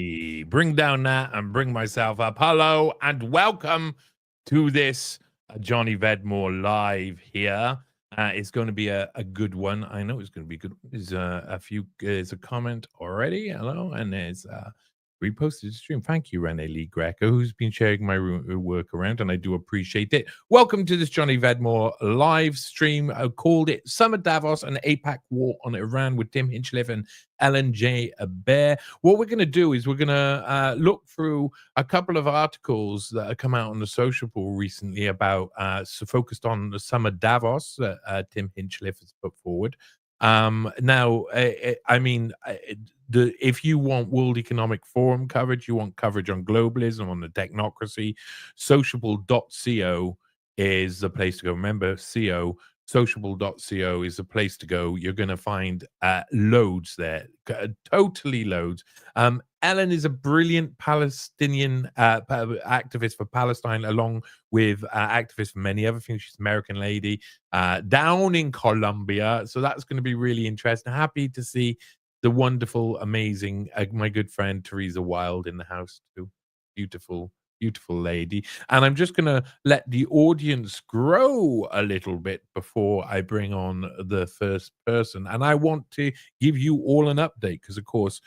Hey, bring down that and bring myself up. Hello and welcome to this Johnny Vedmore live here. It's going to be a good one. I know it's going to be good. There's there's a comment already. Hello, and there's reposted the stream. Thank you, Rene Lee Greco, who's been sharing my work around, and I do appreciate it. Welcome to this Johnny Vedmore live stream. I called it Summer Davos and AIPAC War on Iran with Tim Hinchcliffe and Ellen J. Bear. What we're going to do is we're going to look through a couple of articles that have come out on the Social Pool recently about focused on the Summer Davos that Tim Hinchcliffe has put forward. If you want World Economic Forum coverage, you want coverage on globalism, on the technocracy, sociable.co is the place to go. Remember, sociable.co is the place to go. You're going to find loads there, totally loads. Ellen is a brilliant Palestinian activist for Palestine, along with activists for many other things. She's an American lady down in Colombia. So that's going to be really interesting. Happy to see the wonderful, amazing, my good friend Teresa Wild in the house too. Beautiful lady. And I'm just going to let the audience grow a little bit before I bring on the first person. And I want to give you all an update because, of course,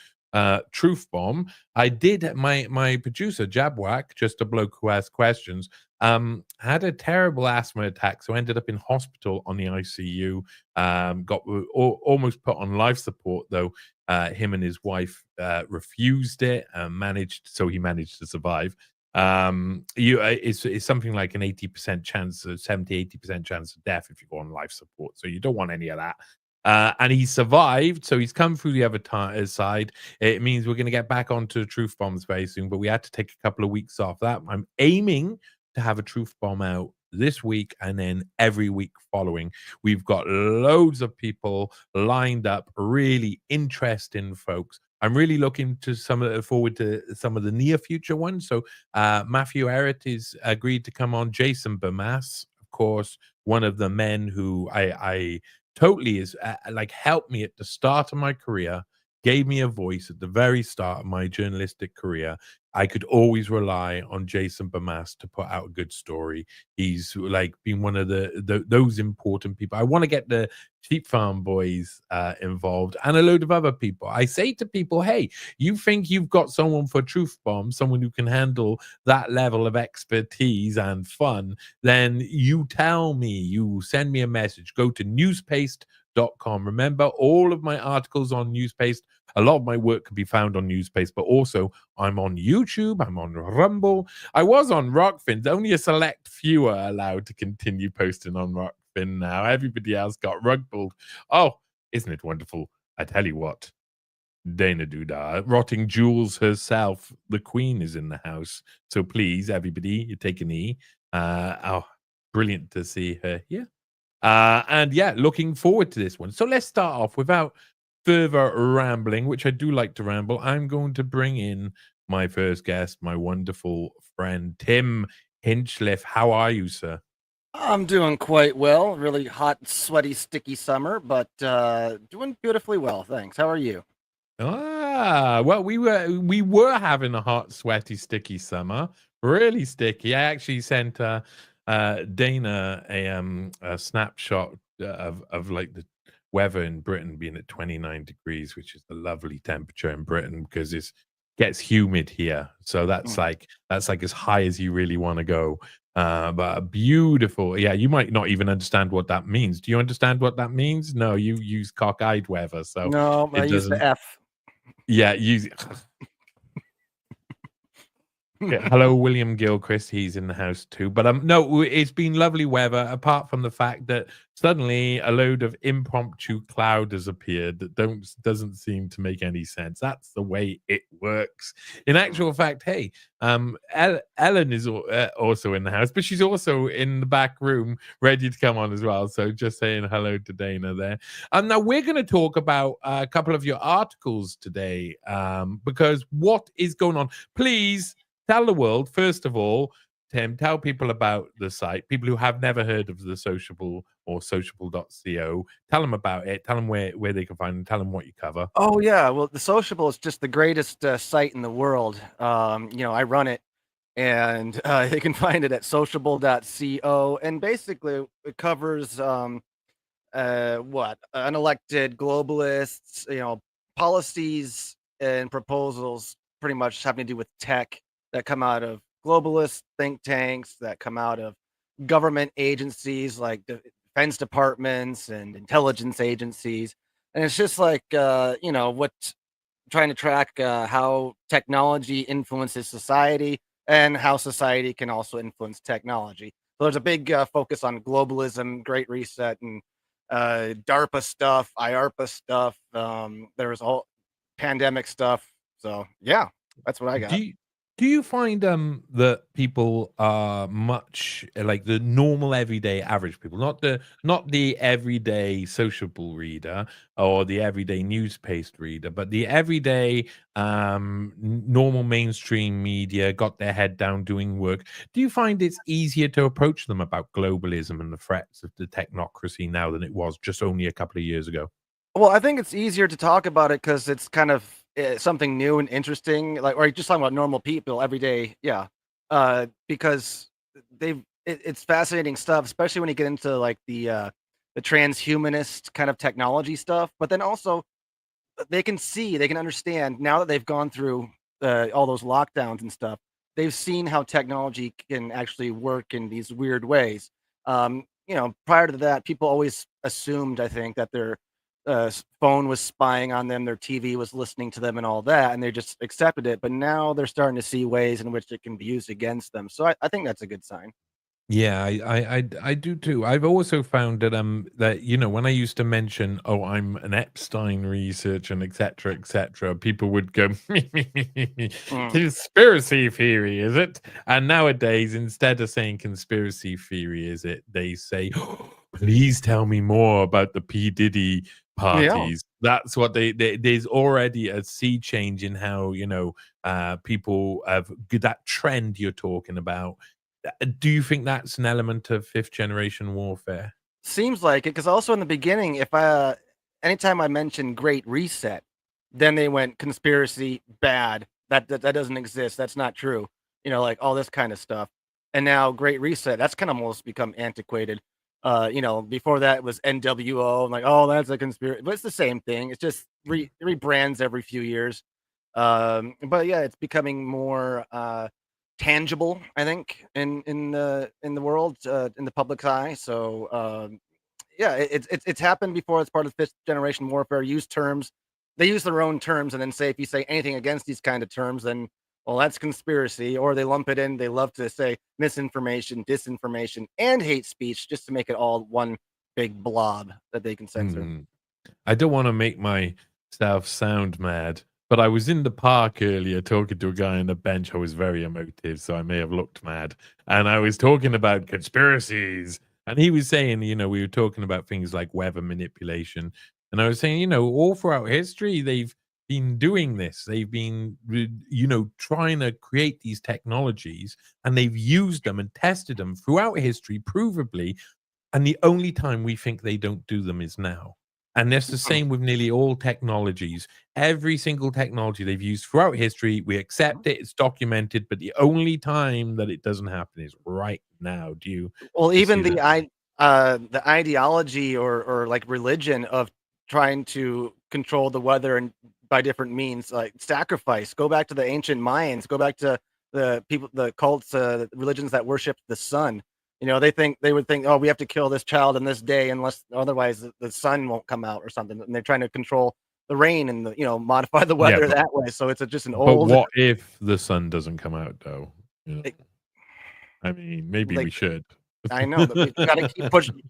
Truth Bomb, I did, my producer, Jabwak, just a bloke who asked questions, had a terrible asthma attack, so ended up in hospital on the ICU, got almost put on life support, though him and his wife refused it, so he managed to survive. It's something like an 80% chance, 70-80% chance of death if you go on life support, so you don't want any of that. And he survived, so he's come through the other side. It means we're going to get back onto Truth Bombs very soon, but we had to take a couple of weeks off that. I'm aiming to have a Truth Bomb out this week and then every week following. We've got loads of people lined up, really interesting folks. I'm really looking to forward to some of the near future ones. So Matthew Errett is agreed to come on. Jason Bermas, of course, one of the men who I totally is helped me at the start of my career, gave me a voice at the very start of my journalistic career. I could always rely on Jason Bermas to put out a good story. He's been one of those important people. I want to get the Sheep Farm boys involved and a load of other people. I say to people, hey, you think you've got someone for Truth Bomb, someone who can handle that level of expertise and fun, then you tell me, you send me a message. Go to newspaste.com. Remember, all of my articles on Newspaste, a lot of my work can be found on Newspaste, but also I'm on YouTube, I'm on Rumble. I was on Rockfin. Only a select few are allowed to continue posting on Rockfin now. Everybody else got rug pulled. Oh, isn't it wonderful? I tell you what, Dana Duda, Rotting Jules herself, the Queen, is in the house. So please, everybody, you take a knee. Brilliant to see her here. And yeah, looking forward to this one. So let's start off without further rambling, which I do like to ramble. I'm going to bring in my first guest, my wonderful friend, Tim Hinchcliffe. How are you, sir? I'm doing quite well. Really hot, sweaty, sticky summer, but doing beautifully well. Thanks. How are you? Well, we were having a hot, sweaty, sticky summer. Really sticky. I actually sent Dana a snapshot of like the weather in Britain being at 29 degrees, which is a lovely temperature in Britain because it gets humid here. So that's like as high as you really want to go. But beautiful. Yeah, you might not even understand what that means. Do you understand what that means? No, you use cockeyed weather. So no, I use the F. Yeah, use Hello, William Gilchrist. He's in the house too. But no, it's been lovely weather, apart from the fact that suddenly a load of impromptu cloud has appeared that doesn't seem to make any sense. That's the way it works. In actual fact, hey, Ellen is also in the house, but she's also in the back room ready to come on as well. So just saying hello to Dana there. Now we're going to talk about a couple of your articles today, because what is going on? Please tell the world, first of all, Tim, tell people about the site, people who have never heard of the Sociable or sociable.co. Tell them about it. Tell them where they can find them. Tell them what you cover. Oh yeah, well, the Sociable is just the greatest site in the world. I run it, and they can find it at sociable.co. And basically, it covers what unelected globalists, policies and proposals, pretty much having to do with tech that come out of globalist think tanks, that come out of government agencies like defense departments and intelligence agencies. And it's just like what trying to track how technology influences society and how society can also influence technology. So there's a big focus on globalism, Great Reset, and DARPA stuff, IARPA stuff. There's all pandemic stuff. So yeah, that's what I Do got. you do you find, that people are much like the normal everyday average people, not the everyday sociable reader or the everyday news-paced reader, but the everyday, normal mainstream media, got their head down doing work. Do you find it's easier to approach them about globalism and the threats of the technocracy now than it was just only a couple of years ago? Well, I think it's easier to talk about it because it's kind of something new and interesting, like, or just talking about normal people every day. Yeah, because it's fascinating stuff, especially when you get into like the transhumanist kind of technology stuff. But then also they can see, they can understand now that they've gone through all those lockdowns and stuff. They've seen how technology can actually work in these weird ways. Prior to that, people always assumed, I think, that their phone was spying on them, their TV was listening to them, and all that, and they just accepted it. But now they're starting to see ways in which it can be used against them. So I think that's a good sign. Yeah, I do too. I've also found that when I used to mention, oh, I'm an Epstein researcher and et cetera, people would go Mm. conspiracy theory, is it? And nowadays, instead of saying conspiracy theory, is it, they say, "Oh, please tell me more about the P Diddy Yeah. parties." That's what there's already a sea change in how people have that trend you're talking about. Do you think that's an element of fifth generation warfare? Seems like it, because also in the beginning, if anytime I mentioned Great Reset, then they went conspiracy bad. That doesn't exist. That's not true. Like all this kind of stuff. And now Great Reset, that's kind of almost become antiquated. Before that it was NWO. I'm like, oh, that's a conspiracy, but it's the same thing. It's just rebrands every few years. But yeah, it's becoming more tangible, I think, in the world, in the public eye. So yeah, it's happened before. It's part of fifth generation warfare. Use terms, they use their own terms, and then say if you say anything against these kind of terms, then well, that's conspiracy. Or they lump it in. They love to say misinformation, disinformation, and hate speech just to make it all one big blob that they can censor. Mm. I don't want to make myself sound mad, but I was in the park earlier talking to a guy on the bench. I was very emotive, so I may have looked mad. And I was talking about conspiracies. And he was saying, we were talking about things like weather manipulation. And I was saying, all throughout history, they've been doing this. They've been, trying to create these technologies and they've used them and tested them throughout history, provably. And the only time we think they don't do them is now. And that's the Mhm. same with nearly all technologies. Every single technology they've used throughout history, we accept it, it's documented, but the only time that it doesn't happen is right now. Do you Well, you even see that? the ideology or like religion of trying to control the weather and by different means, like sacrifice. Go back to the ancient Mayans. Go back to the people, the cults, religions that worship the sun. They would think, oh, we have to kill this child in this day, unless otherwise the sun won't come out or something. And they're trying to control the rain and modify the Yeah, weather that way. So it's just an but old. what if the sun doesn't come out though? Like, I mean, maybe we like should. I know, but we gotta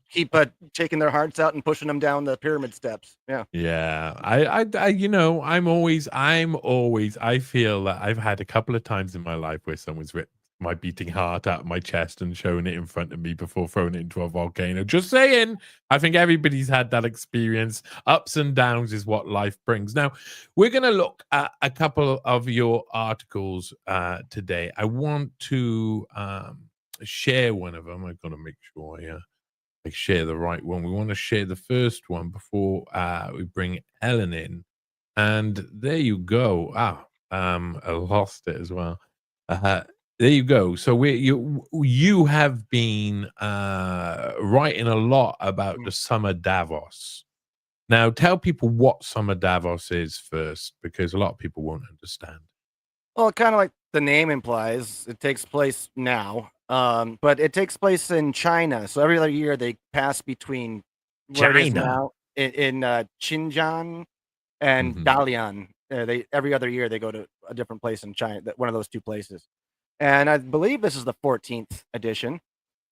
keep taking their hearts out and pushing them down the pyramid steps. Yeah. Yeah, I feel that I've had a couple of times in my life where someone's ripped my beating heart out of my chest and shown it in front of me before throwing it into a volcano. Just saying. I think everybody's had that experience. Ups and downs is what life brings. Now, we're going to look at a couple of your articles today. I want to share one of them. I've got to make sure, yeah. like share the right one. We want to share the first one before we bring Ellen in. And there you go. I lost it as well. Uh, there you go. So you have been writing a lot about the summer Davos. Now, tell people what summer Davos is first, because a lot of people won't understand. Well, kind of like the name implies, it takes place now, but it takes place in China. So every other year they pass between where it is China. now in Xinjiang and Hmm. Dalian. They every other year they go to a different place in China, one of those two places. And I believe this is the 14th edition.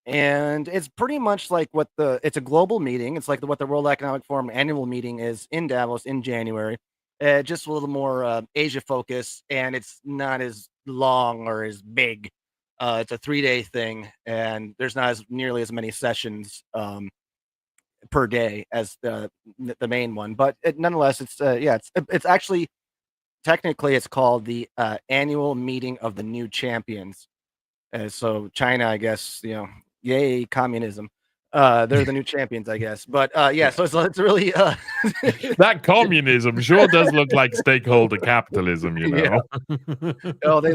And it's pretty much like it's a global meeting. It's like what the World Economic Forum annual meeting is in Davos in January. Just a little more Asia focus, and it's not as long or as big. It's a 3-day thing, and there's not as nearly as many sessions per day as the main one. But nonetheless, it's actually technically it's called the annual meeting of the new champions. So China, I guess, yay communism. They're the new champions, I guess. But yeah, so it's really That communism sure does look like stakeholder capitalism, you yeah. know. Oh, they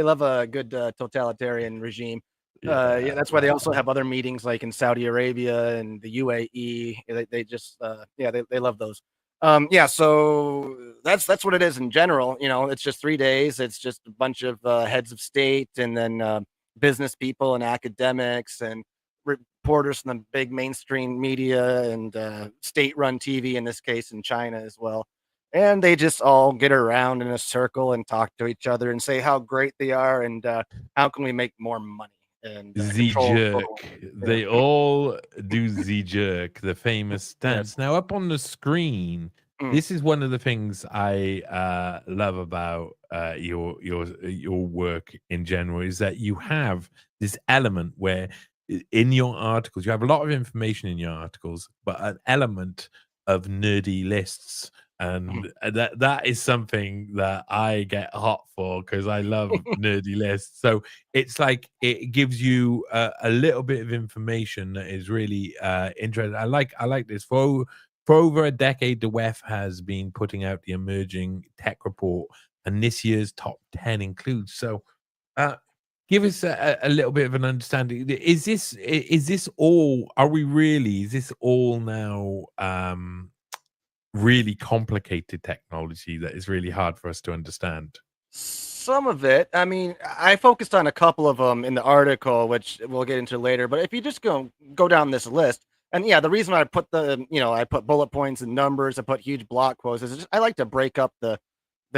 love a good totalitarian regime. Yeah, Yeah, that's why they also have other meetings like in Saudi Arabia and the UAE. They just yeah, they love those. Yeah, so that's what it is in general. It's just 3 days. It's just a bunch of heads of state and then business people and academics and reporters from the big mainstream media and state-run TV in this case in China as well. And they just all get around in a circle and talk to each other and say how great they are and how can we make more money and Z control total. jerk. Yeah. They all do Z jerk, the famous Yeah. dance. Now, up on the screen, Mm. this is one of the things I love about your work in general, is that you have this element where in your articles you have a lot of information in your articles, but an element of nerdy lists. Mhm. And that is something that I get hot for, because I love nerdy lists. So it's like it gives you a little bit of information that is really interesting. I like this. For over a decade, the WEF has been putting out the emerging tech report, and this year's top 10 includes. So, uh, give us a little bit of an understanding. Is this all? Are we really? Is this all now? Really complicated technology that is really hard for us to understand. Some of it. I mean, I focused on a couple of them in the article, which we'll get into later. But if you just go down this list, and yeah, the reason I put I put bullet points and numbers, I put huge block quotes. I like to break up the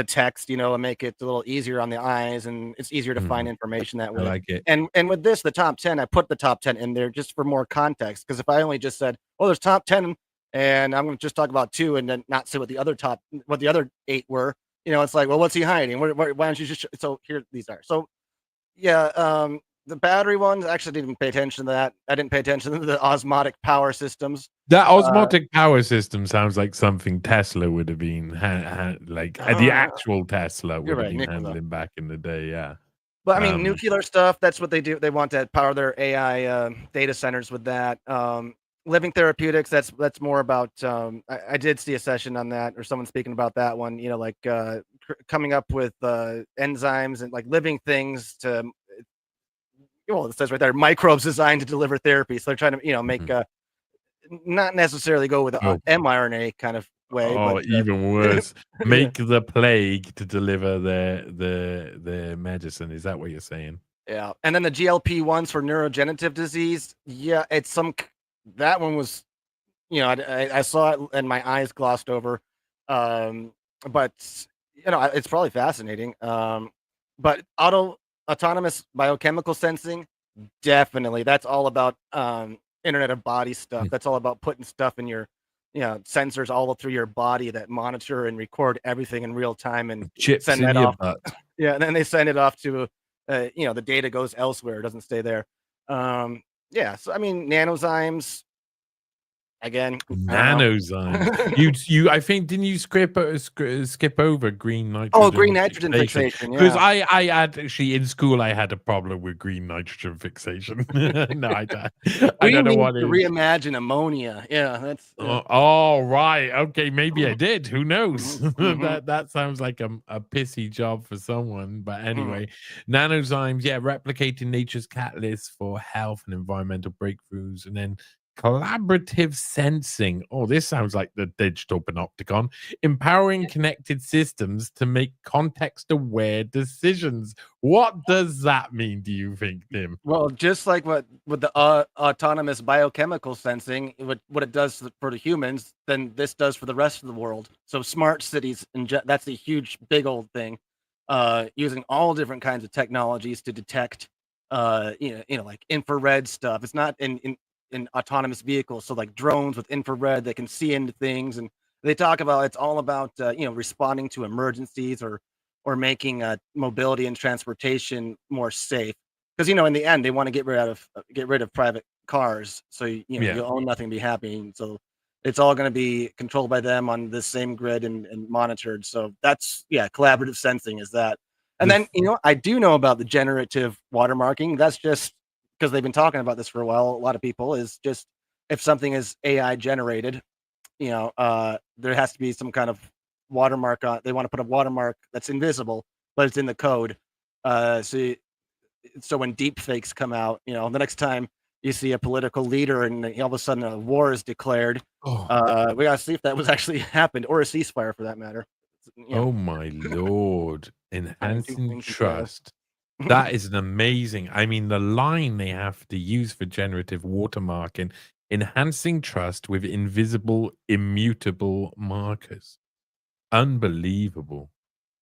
text, and make it a little easier on the eyes, and it's easier to find Mhm. information that I way. like it. And with this, the top 10, I put the top 10 in there just for more context. Because if I only just said, "Oh, there's top 10," and I'm going to just talk about two, and then not say what the other eight were, it's like, well, what's he hiding? Why don't you just? So here these are. So yeah, the battery ones I actually didn't pay attention to that. I didn't pay attention to the osmotic power systems. That Uh, osmotic power system sounds like something Tesla would have been like the uh, actual Tesla you're would have right, been Nikola. handling back in the day. Yeah. But I mean, Um, nuclear stuff, that's what they do. They want to power their AI data centers with that. Living therapeutics, that's more about. I did see a session on that, or someone speaking about that one. Like coming up with enzymes and like living things to. Well, it says right there, microbes designed to deliver therapy. So they're trying to, make mhm. not necessarily go with the Oh, mRNA kind of way, but oh, even worse. yeah, Make the plague to deliver their medicine. Is that what you're saying? yeah. And then the GLP-1s for neurodegenerative disease. Yeah, it's that one was, I saw it and my eyes glossed over. Um, but it's probably fascinating. But autonomous biochemical sensing, definitely. That's all about Internet of Body stuff. Hmm. That's all about putting stuff in your, sensors all through your body that monitor and record everything in real time and Chips send in that your off. butt. Yeah, and then they send it off to, the data goes elsewhere. It doesn't stay there. Yeah, so I mean, nanozymes. Again, I don't Nanozymes. know. I think didn't you skip over green Oh, green nitrogen nitrogen fixation? fixation, Because yeah. I had actually in school I had a problem with green nitrogen fixation. No, I don't Green know means what to it is. reimagine ammonia. Yeah, that's Oh, right. Okay, maybe I did. Who knows? mhm, mhm, That sounds like a pissy job for someone. But mhm. anyway, nanozymes, yeah, replicating nature's catalysts for health and environmental breakthroughs, and then collaborative sensing. Oh, this sounds like the digital panopticon, empowering connected systems to make context-aware decisions. What does that mean? Do you think, Tim? Well, just like what with the autonomous biochemical sensing, what it does for the humans, then this does for the rest of the world. So smart cities, that's a huge, big old thing. Using all different kinds of technologies to detect, like infrared stuff. It's not in autonomous vehicles, so like drones with infrared that can see into things, and they talk about it's all about responding to emergencies or making mobility and transportation more safe because in the end they want to get rid of private cars, so Yeah. you own nothing, be happy. So it's all going to be controlled by them on the same grid and monitored. So that's, yeah, collaborative sensing is that. And The then I do know about the generative watermarking. That's just because they've been talking about this for a while. A lot of people is just if something is AI generated, there has to be some kind of watermark on. They want to put a watermark that's invisible, but it's in the code. So when deep fakes come out, the next time you see a political leader and all of a sudden a war is declared, oh. we gotta see if that was actually happened, or a ceasefire for that matter. Oh my lord. Tying two Enhancing things together. trust. That is an amazing, I mean, the line they have to use for generative watermarking, enhancing trust with invisible, immutable markers. Unbelievable.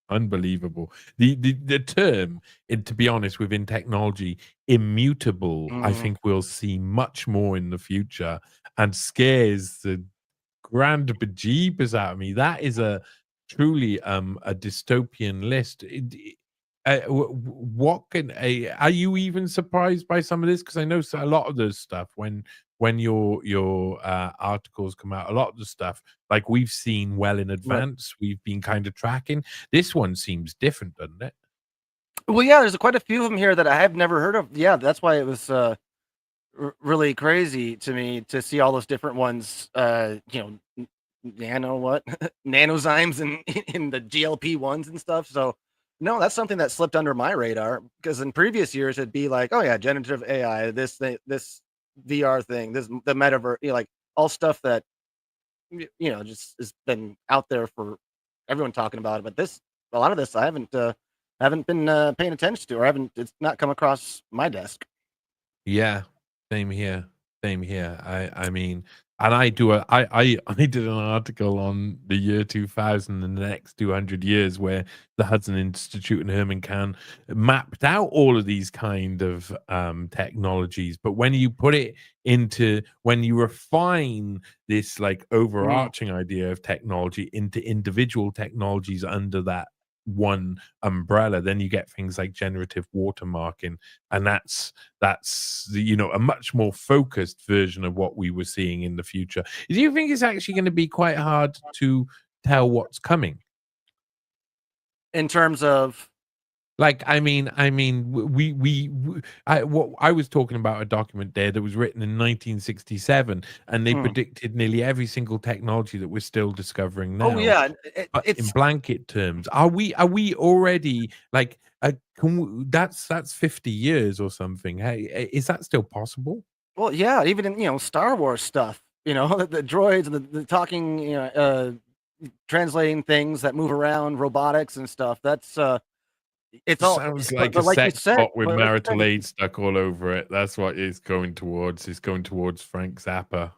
Unbelievable. The term, to be honest, within technology, immutable, I Mm, think we'll see much more in the future and scares the grand bejeebus out of me. That is a truly a dystopian list. What can are you even surprised by some of this? Because I know a lot of the stuff when your articles come out, a lot of the stuff like we've seen well in right. advance, we've been kind of tracking. This one seems different, doesn't it? Well, yeah, there's quite a few of them here that I have never heard of. Yeah, that's why it was really crazy to me to see all those different ones. Nano what nanozymes and in the GLP ones and stuff. So no, that's something that slipped under my radar because in previous years it'd be like, oh yeah, generative AI, this thing, this VR thing, this the metaverse, like all stuff that just has been out there for everyone talking about it. But a lot of this I haven't been paying attention to, or haven't it's not come across my desk. Yeah, same here. Same here. I mean, and I did an article on the year 2000 and the next 200 years where the Hudson Institute and Herman Kahn mapped out all of these kind of technologies. But when you put it into when you refine this like Mm. overarching idea of technology into individual technologies under that one umbrella, then you get things like generative watermarking, and a much more focused version of what we were seeing in the future. Do you think it's actually going to be quite hard to tell what's coming? In terms of, Like, I was talking about a document there that was written in 1967, and they mm, predicted nearly every single technology that we're still discovering oh now. yeah, But in it's blanket terms, are we already like, that's 50 years or something. Hey, is that still possible? well, yeah, even in Star Wars stuff, the droids and the talking, translating things that move around, robotics and stuff. That's it's all, Sounds but like a but like you sex said, bot with but like you marital said, aid stuck all over it. That's what it's going towards. It's going towards Frank Zappa.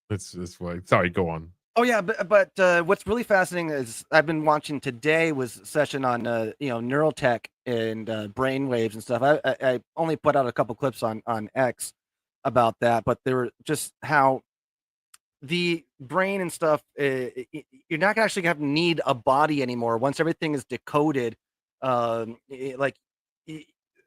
That's why. Sorry, go on. oh yeah, but what's really fascinating is I've been watching today was a session on neural tech and brain waves and stuff. I only put out a couple clips on X about that, but they were just how the brain and stuff, you're not actually gonna have need a body anymore once everything is decoded. Like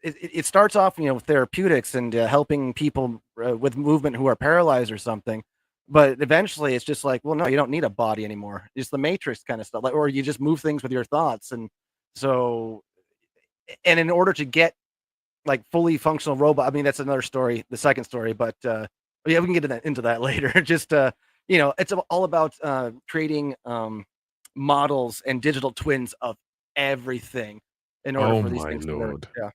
it starts off, with therapeutics and helping people with movement who are paralyzed or something. But eventually it's just like, well, no, you don't need a body anymore. It's the Matrix kind of stuff, like, or you just move things with your thoughts. And so, and in order to get like fully functional robot, I mean, that's another story, the second story, but yeah, we can get into that later. Just it's all about creating models and digital twins of everything in order Oh for these my things to work. lord. Yeah.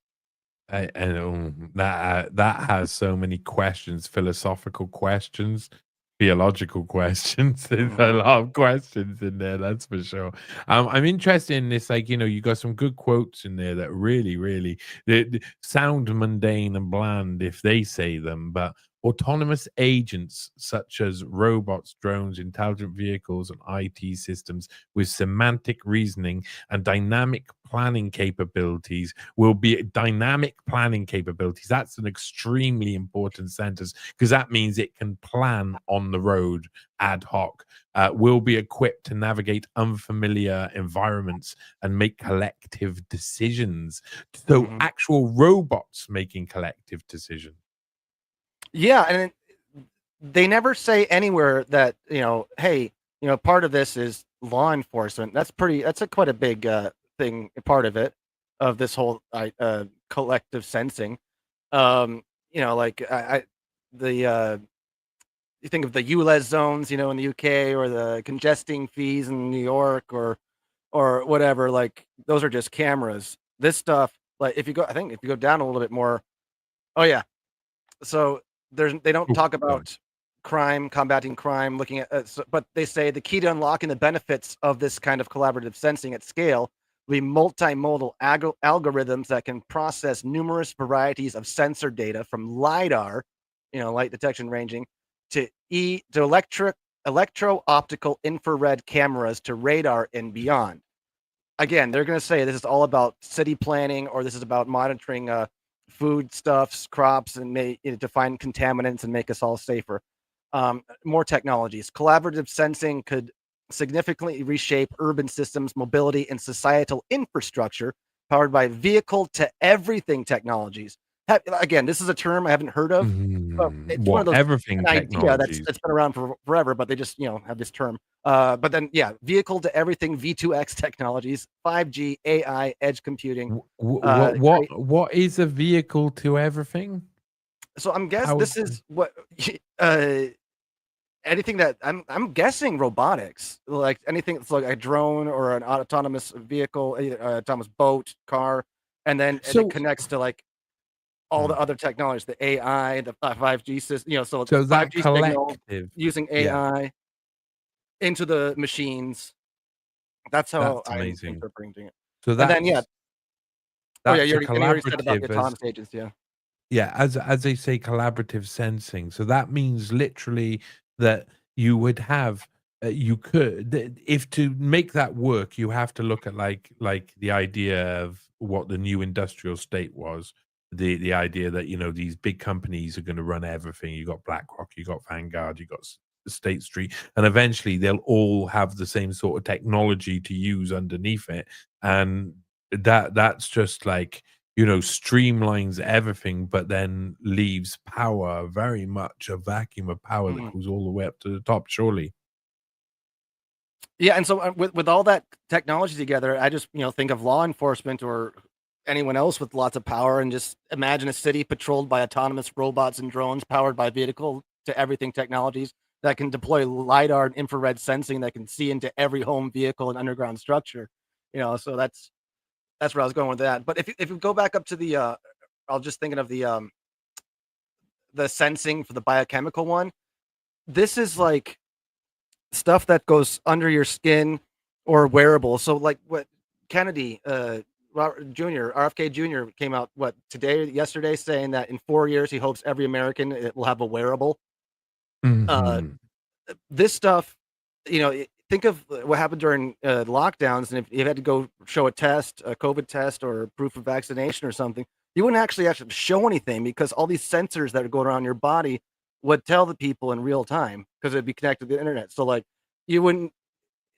That has so many questions, philosophical questions, theological questions. There's a Mhm. lot of questions in there, that's for sure. I'm interested in this, like, you got some good quotes in there that really, really they sound mundane and bland if they say them, but autonomous agents such as robots, drones, intelligent vehicles, and IT systems with semantic reasoning and dynamic planning capabilities will be dynamic planning capabilities. That's an extremely important sentence because that means it can plan on the road ad hoc, will be equipped to navigate unfamiliar environments and make collective decisions. So, Mhm. actual robots making collective decisions. Yeah, and they never say anywhere that, hey, part of this is law enforcement. That's a quite a big thing, part of it, of this whole collective sensing. Um, like the you think of the ULEZ zones, in the UK, or the congesting fees in New York, or whatever. Like those are just cameras. This stuff, like I think if you go down a little bit more, oh yeah, so they don't Oh, talk God. about crime, combating crime, looking at, but they say the key to unlocking the benefits of this kind of collaborative sensing at scale will be multimodal algorithms that can process numerous varieties of sensor data from lidar, light detection ranging, to electro optical infrared cameras to radar and beyond. Again, they're going to say this is all about city planning, or this is about monitoring foodstuffs, crops, and to find contaminants and make us all safer. More technologies. Collaborative sensing could significantly reshape urban systems, mobility, and societal infrastructure powered by vehicle to everything technologies. Again, this is a term I haven't heard of, but it's one of What those, everything an idea that's technologies. that's been around for forever, but they just have this term. But then, yeah, vehicle to everything V2X technologies, 5G, AI, edge computing. Great. What is a vehicle to everything? So How this is what uh, anything that I'm guessing robotics, like anything that's like a drone or an autonomous vehicle, autonomous boat, car, and it so connects to like all mm, the other technologies, the AI, the 5G system, so so that 5G signal collective, using yeah, AI into the machines. That's how that's I'm amazing. interpreting it. So And then, yeah. Oh, yeah, that's a you already said about the collaborative as autonomous agents, yeah. yeah, as they say, collaborative sensing. So that means literally that you would have, you could, if to make that work, you have to look at like the idea of what the new industrial state was. The idea that these big companies are going to run everything. You got BlackRock, you got Vanguard, you got State Street, and eventually they'll all have the same sort of technology to use underneath it, and that's just like streamlines everything, but then leaves power, very much a vacuum of power that Mhm. goes all the way up to the top, surely. Yeah, and so, with all that technology together, I just, think of law enforcement or anyone else with lots of power, and just imagine a city patrolled by autonomous robots and drones powered by vehicle to everything technologies that can deploy lidar and infrared sensing that can see into every home, vehicle, and underground structure. So that's where I was going with that. But if you go back up to I was just thinking of the sensing for the biochemical one. This is like stuff that goes under your skin or wearable. So like what Kennedy, Robert Jr., RFK Jr. came out yesterday, saying that in 4 years he hopes every American will have a wearable. Uh, Mhm. this stuff, think of what happened during lockdowns, and if you had to go show a COVID test or proof of vaccination or something, you wouldn't actually show anything because all these sensors that are going around your body would tell the people in real time because it'd be connected to the internet. So like you wouldn't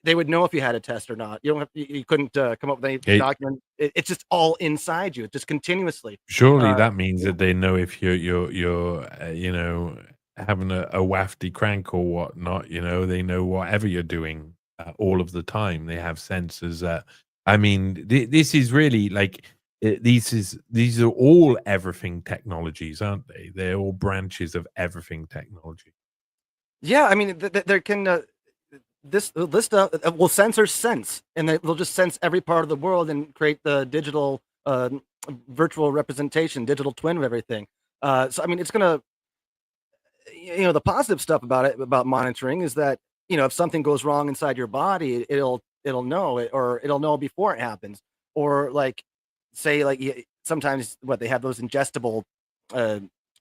they would know if you had a test or not. You don't have you couldn't come up with any It document. It's just all inside you, just continuously. surely Uh, that means yeah. that they know if you're, having a wafty crank or whatnot. You know, they know whatever you're doing all of the time. They have sensors that. I mean, this is really like these are all everything technologies, aren't they? They're all branches of everything technology. Yeah, I mean, there can this stuff will sensors sense, and they'll just sense every part of the world and create the digital virtual representation, digital twin of everything. So I mean, it's gonna the positive stuff about it, about monitoring, is that if something goes wrong inside your body, it'll know it, or it'll know before it happens. Or like, say, like, sometimes what they have, those ingestible uh,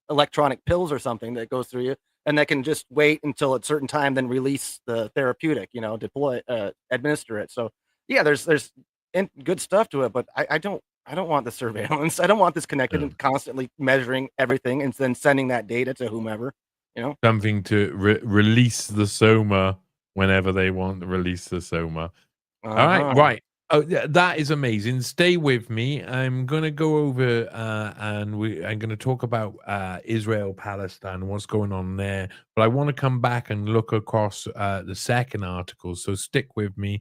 electronic pills or something that goes through you, and that can just wait until a certain time, then release the therapeutic, deploy, administer it. So yeah, there's good stuff to it, but I don't want the surveillance. I don't want this connected Yeah. and constantly measuring everything and then sending that data to whomever. You know? Something to release the soma whenever they want to release the soma. All right, Uh-huh. right. Oh, yeah, that is amazing. Stay with me. I'm gonna go over and I'm gonna talk about Israel, Palestine, what's going on there. But I want to come back and look across the second article. So stick with me.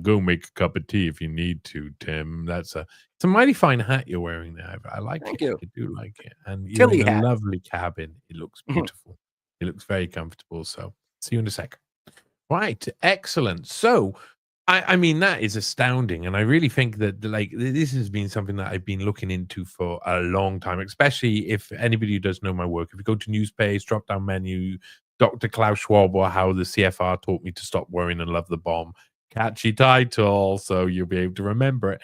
Go make a cup of tea if you need to, Tim. It's a mighty fine hat you're wearing there. I like Thank it. you. I do like it. And you're in Tilly a hat. lovely cabin. It looks beautiful. It looks very comfortable. So see you in a second. Right, excellent. So, I mean, that is astounding, and I really think that like this has been something that I've been looking into for a long time. Especially if anybody who does know my work, if you go to Newspace, drop down menu, Dr. Klaus Schwab, or how the CFR taught me to stop worrying and love the bomb. Catchy title, so you'll be able to remember it.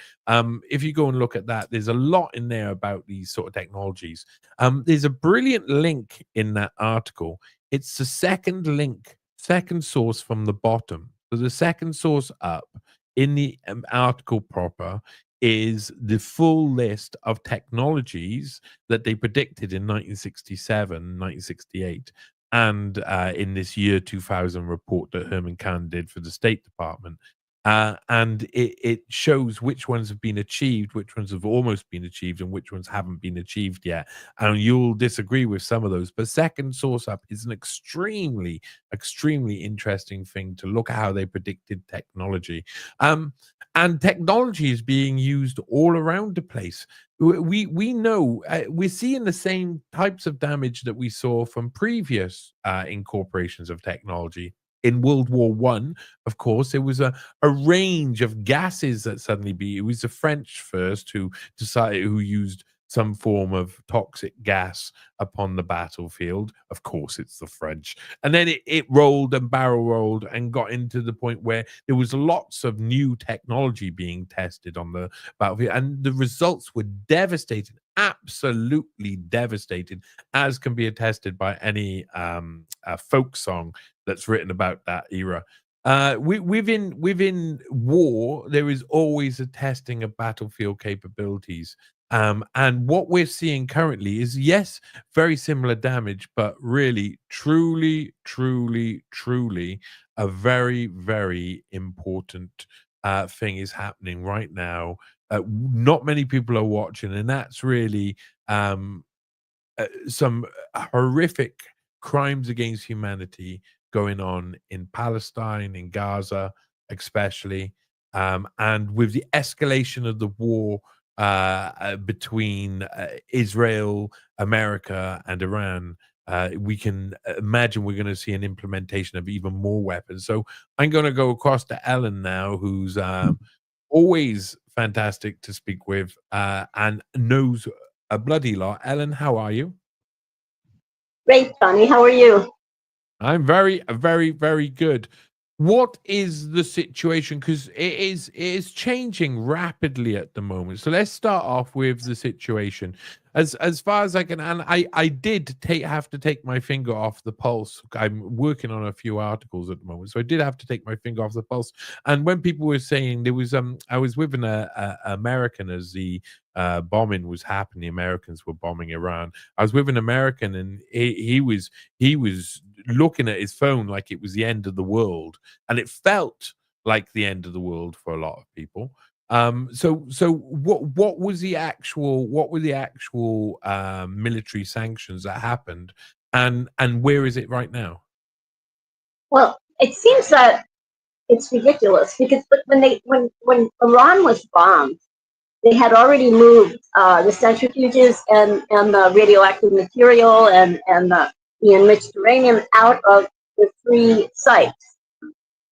If you go and look at that, there's a lot in there about these sort of technologies. There's a brilliant link in that article. It's the second link, second source from the bottom. So the second source up in the article proper is the full list of technologies that they predicted in 1967, 1968, and in this year 2000 report that Herman Kahn did for the State Department. And it shows which ones have been achieved, which ones have almost been achieved, and which ones haven't been achieved yet. And you'll disagree with some of those. But second source up is an extremely, extremely interesting thing to look at how they predicted technology. And technology is being used all around the place. We know we're seeing the same types of damage that we saw from previous incorporations of technology. In World War One, of course, there was a range of gases that suddenly be. It was the French first who decided who used some form of toxic gas upon the battlefield. Of course, it's the French. And then it rolled and barrel rolled and got into the point where there was lots of new technology being tested on the battlefield. And the results were devastating, absolutely devastating, as can be attested by any folk song that's written about that era. Within war, there is always a testing of battlefield capabilities. And what we're seeing currently is, yes, very similar damage, but really, truly, truly, truly, a very, very important thing is happening right now. Not many people are watching, and that's really some horrific crimes against humanity going on in Palestine, in Gaza, especially, and with the escalation of the war between Israel, America, and Iran. We can imagine we're going to see an implementation of even more weapons. So I'm going to go across to Ellen now, who's always fantastic to speak with and knows a bloody lot. Ellen, how are you? Great, Tony. How are you? I'm very, very, very good. What is the situation? Because it is changing rapidly at the moment. So let's start off with the situation. As far as I can, and I did have to take my finger off the pulse. I'm working on a few articles at the moment, so I did have to take my finger off the pulse. And when people were saying there was I was with an American as the bombing was happening. The Americans were bombing Iran. I was with an American, and he was looking at his phone like it was the end of the world, and it felt like the end of the world for a lot of people. So what was the actual what were the actual military sanctions that happened? And where is it right now? Well, it seems that it's ridiculous because when Iran was bombed, they had already moved the centrifuges and the radioactive material and the enriched uranium out of the 3 sites.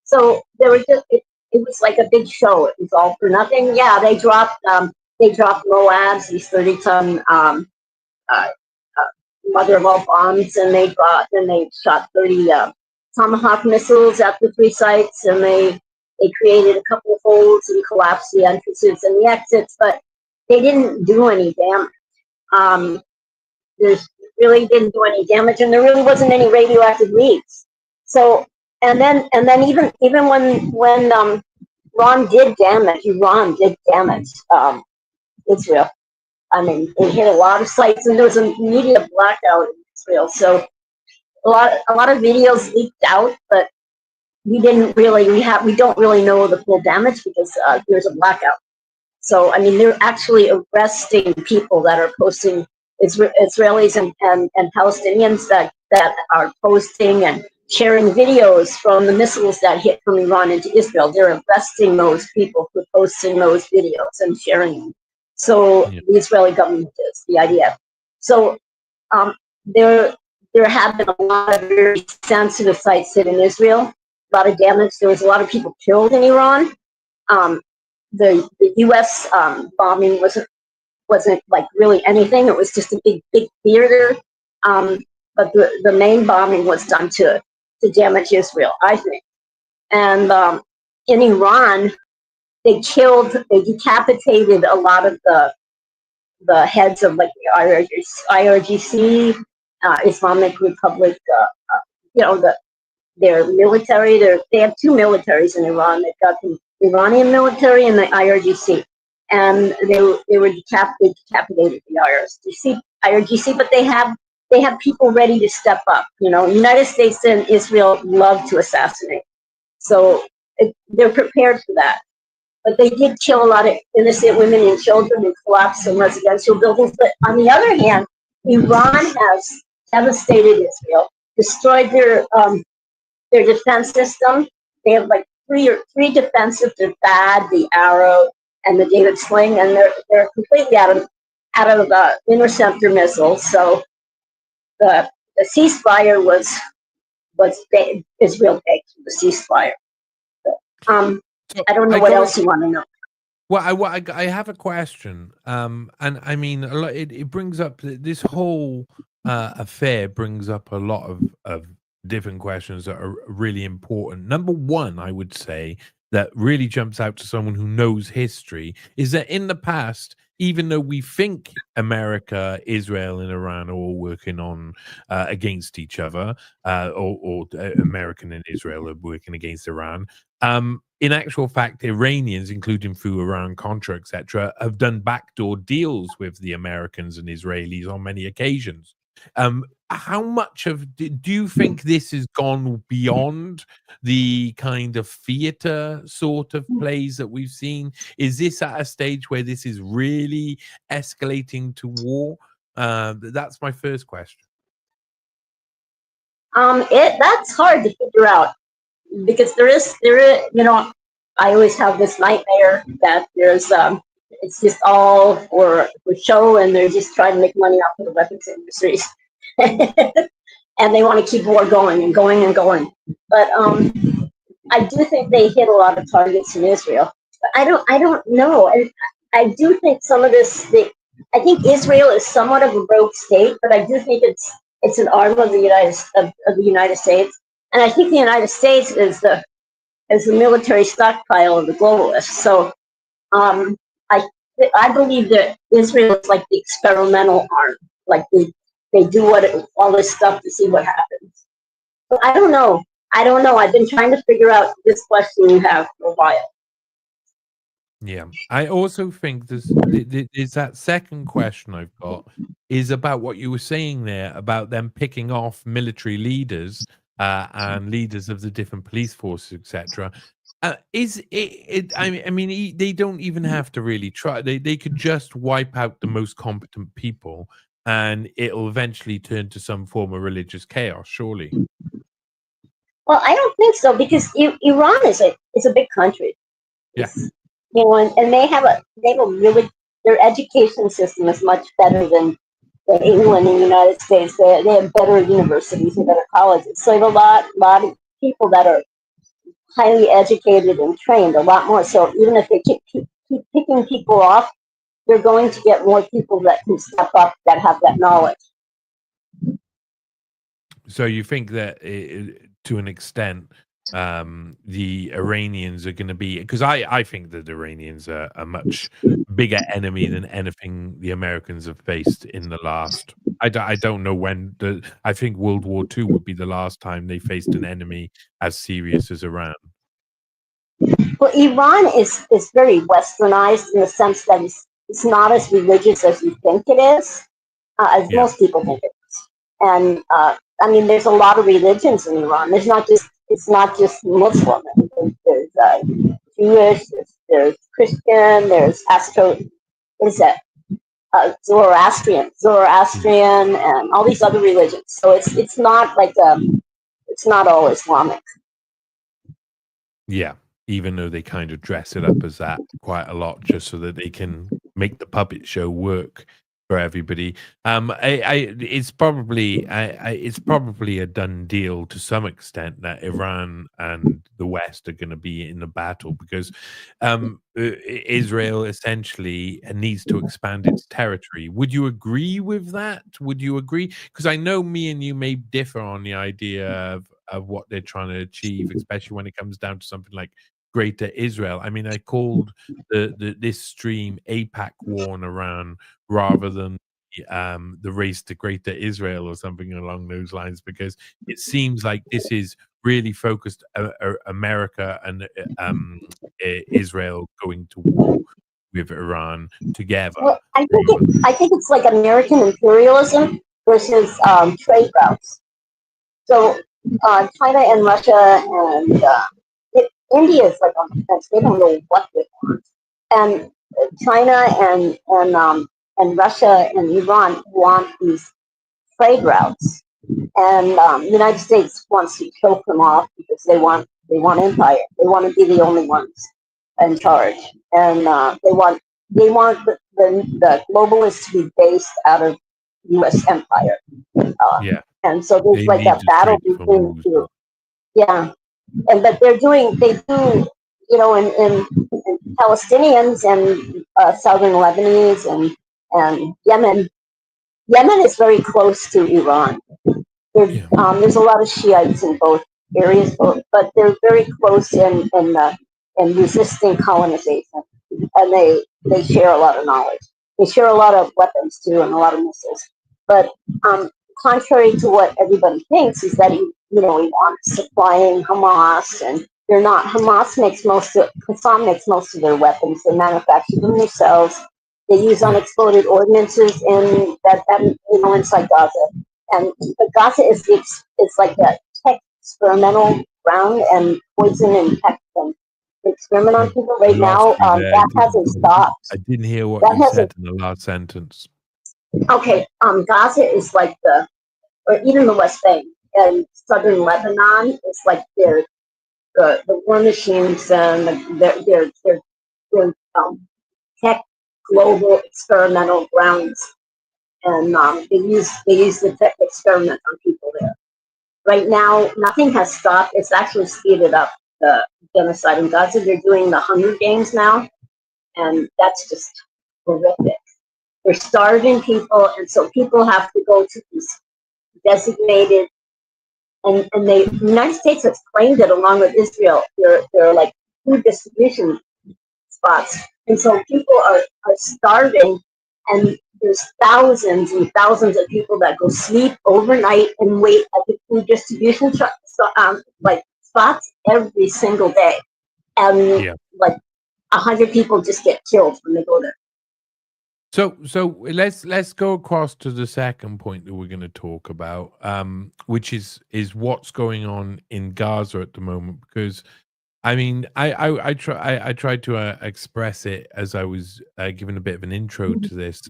So there was it was like a big show. It was all for nothing. Yeah, they dropped MOABs, these 30-ton uh, mother of all bombs, and they shot 30 Tomahawk missiles at the 3 sites, and they created a couple of holes and collapsed the entrances and the exits, but they didn't do any damage. There's really didn't do any damage, and there really wasn't any radioactive leaks. So, and then even when Iran did damage Israel. I mean, they hit a lot of sites, and there was a media blackout in Israel. So a lot of videos leaked out, but we don't really know the full damage because there's a blackout. So I mean, they're actually arresting people that are posting, Israelis and Palestinians that are posting and sharing videos from the missiles that hit from Iran into Israel. They're arresting those people for posting those videos and sharing them. So Yeah. the Israeli government is the idea. So there have been a lot of very sensitive sites hit in Israel. A lot of damage. There was a lot of people killed in Iran. The U.S. Bombing wasn't like really anything. It was just a big theater. But the main bombing was done to damage Israel, I think. And in Iran, they decapitated a lot of the heads of like the IRGC, Islamic Republic. Their military. They have 2 militaries in Iran. They've got the Iranian military and the IRGC, and they decapitated the IRGC, but they have people ready to step up. United States and Israel love to assassinate, so they're prepared for that. But they did kill a lot of innocent women and children and collapse some residential buildings. But on the other hand, Iran has devastated Israel, destroyed their defense system. They have like three defensive: the THAAD, the Arrow, and the David Sling, and they're completely out of interceptor missiles. So the ceasefire was Israel begged for the ceasefire. So, So I don't know what else you want to know. Well, I have a question, and I mean, it brings up this whole affair brings up a lot of different questions that are really important. Number one, I would say that really jumps out to someone who knows history is that in the past, even though we think America, Israel, and Iran are all working on against each other, or American and Israel are working against Iran. In actual fact, Iranians, including through Iran-Contra, etc., have done backdoor deals with the Americans and Israelis on many occasions. How much do you think this has gone beyond the kind of theater sort of plays that we've seen? Is this at a stage where this is really escalating to war? That's my first question. That's hard to figure out because there is, I always have this nightmare that there's it's just all for show, and they're just trying to make money off of the weapons industries. And they want to keep war going and going and going. But I do think they hit a lot of targets in Israel. But I don't know. And I do think some of this, I think Israel is somewhat of a rogue state, but I do think it's an arm of the United States. And I think the United States is the military stockpile of the globalists. So I believe that Israel is like the experimental arm. Like they do all this stuff to see what happens. But I don't know. I've been trying to figure out this question you have for a while. Yeah, I also think there's that second question I've got is about what you were saying there about them picking off military leaders and leaders of the different police forces, etc. Is it? I mean, they don't even have to really try. They could just wipe out the most competent people. and it'll eventually turn to some form of religious chaos, surely. Well, I don't think so because Iran is a big country. Yeah. And they have a really, their education system is much better than England and the United States. They have better universities and better colleges. So they have a lot of people that are highly educated and trained, a lot more. So even if they keep picking people off, they're going to get more people that can step up that have that knowledge. So you think that to an extent, the Iranians are going to be, because I think that the Iranians are a much bigger enemy than anything the Americans have faced in the last. I don't know when. I think World War II would be the last time they faced an enemy as serious as Iran. Well, Iran is very westernized in the sense that it's not as religious as you think it is, as most people think it is. And I mean, there's a lot of religions in Iran. It's not just Muslim. There's Jewish, there's Christian, there's Zoroastrian, and all these other religions. So it's not like it's not all Islamic. Yeah, even though they kind of dress it up as that quite a lot, just so that they can make the puppet show work for everybody. It's probably a done deal to some extent that Iran and the West are going to be in a battle because Israel essentially needs to expand its territory. Would you agree with that? Would you agree? Because I know me and you may differ on the idea of what they're trying to achieve, especially when it comes down to something like Greater Israel. I mean, I called this stream AIPAC war on Iran rather than the race to Greater Israel or something along those lines, because it seems like this is really focused America and Israel going to war with Iran together. Well, I think it's like American imperialism versus trade routes. So China and Russia and India is like on the fence. They don't know what they want, and China and Russia and Iran want these trade routes, and the United States wants to choke them off because they want empire. They want to be the only ones in charge, and they want the globalists to be based out of U.S. empire. Yeah, and so there's like a battle between the two. Yeah, but they do, in Palestinians and southern Lebanese and Yemen. Yemen is very close to Iran. There's a lot of Shiites in both areas, but they're very close in resisting colonization, and they share a lot of knowledge. They share a lot of weapons too, and a lot of missiles. But contrary to what everybody thinks, is that Iran is supplying Hamas, and they're not. Qassam makes most of their weapons. They manufacture them themselves. They use unexploded ordnances inside Gaza, and Gaza is like a tech experimental ground, and poison and tech them experiment on people right now. That hasn't stopped. I didn't hear what you said in the last sentence. Okay, Gaza is like or even the West Bank and southern Lebanon is like the war machines and their tech global experimental grounds, and they use the tech experiment on people there. Right now, nothing has stopped. It's actually speeded up the genocide in Gaza. They're doing the Hunger Games now, and that's just horrific. They're starving people, and so people have to go to these designated, and the United States has claimed it along with Israel. They're like food distribution spots, and so people are starving, and there's thousands and thousands of people that go sleep overnight and wait at the food distribution spots every single day, and like 100 people just get killed when they go there. So let's go across to the second point that we're going to talk about, which is what's going on in Gaza at the moment. Because I mean, I tried to express it as I was giving a bit of an intro to this.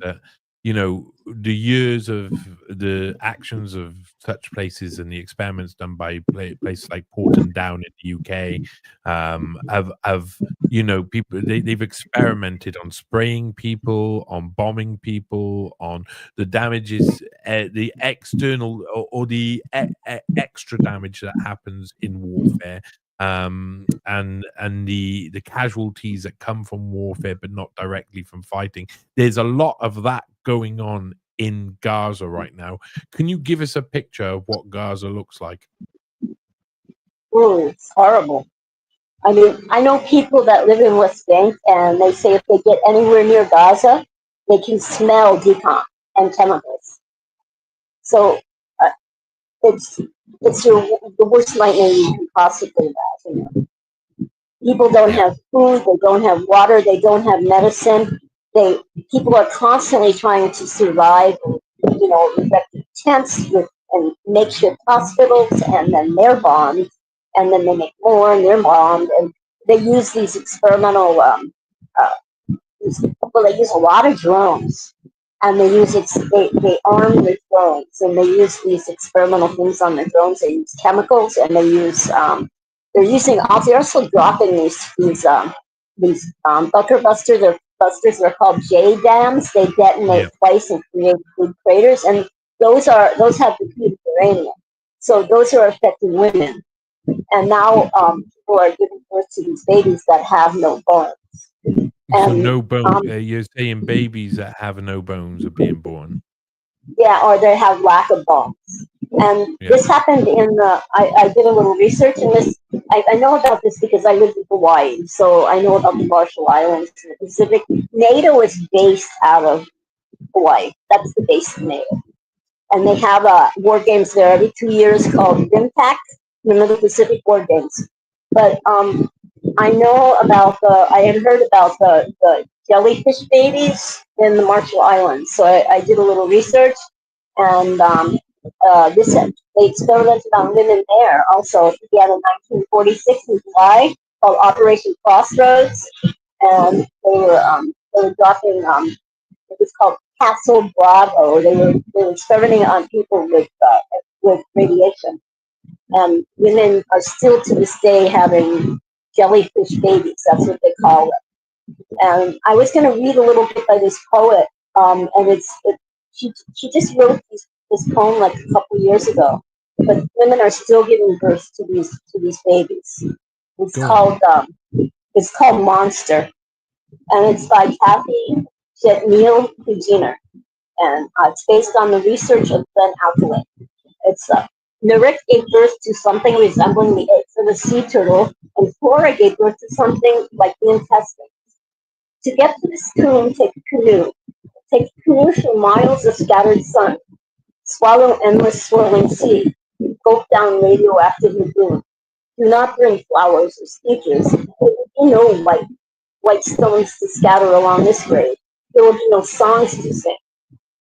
you know, the years of the actions of such places and the experiments done by places like Porton Down in the UK, have you know, people they've experimented on spraying people, on bombing people, on the damages, the external or the extra damage that happens in warfare, and the casualties that come from warfare, but not directly from fighting. There's a lot of that going on in Gaza right now. Can you give us a picture of what Gaza looks like? Ooh, it's horrible. I mean, I know people that live in West Bank, and they say if they get anywhere near Gaza, they can smell decomp and chemicals. So uh, it's the worst nightmare you can possibly imagine. People don't Yeah. have food, they don't have water, they don't have medicine. People are constantly trying to survive, and, erecting tents and makeshift hospitals, and then they're bombed, and then they make more, and they're bombed, and they use these experimental. Uh, they use a lot of drones, and they arm the drones, and they use these experimental things on the drones. They use chemicals, and they're also dropping these bucker busters. They're called J dams. They detonate Yeah. twice and create big craters, and those have depleted uranium. So those are affecting women, and now people are giving birth to these babies that have no bones. So And no bone. You're saying babies that have no bones are being born. yeah, or they have lack of bones. And Yeah. this happened I did a little research in this. I know about this because I lived in Hawaii, so I know about the Marshall Islands in the Pacific. NATO is based out of Hawaii. That's the base of NATO. And they have war games there every 2 years called AIPAC, remember the Pacific War Games. But I had heard about the jellyfish babies in the Marshall Islands. So I did a little research, and they experimented on women there. Also, it began in 1946 in July, called Operation Crossroads, and they were dropping. It was called Castle Bravo. They were experimenting on people with radiation, and women are still to this day having jellyfish babies. That's what they call it. And I was going to read a little bit by this poet, and she just wrote this poem like a couple years ago. But women are still giving birth to these babies. It's Go on. called Monster, and it's by Kathy Jetneil Kujiner, and it's based on the research of Ben Alkalin. It's Nurik gave birth to something resembling the eggs of a sea turtle, and Flora gave birth to something like the intestines. To get to this tomb, take a canoe. Take a canoe through miles of scattered sun. Swallow endless swirling sea. Gulp down radioactive lagoon. Do not bring flowers or speeches. There will be no white stones to scatter along this grave. There will be no songs to sing.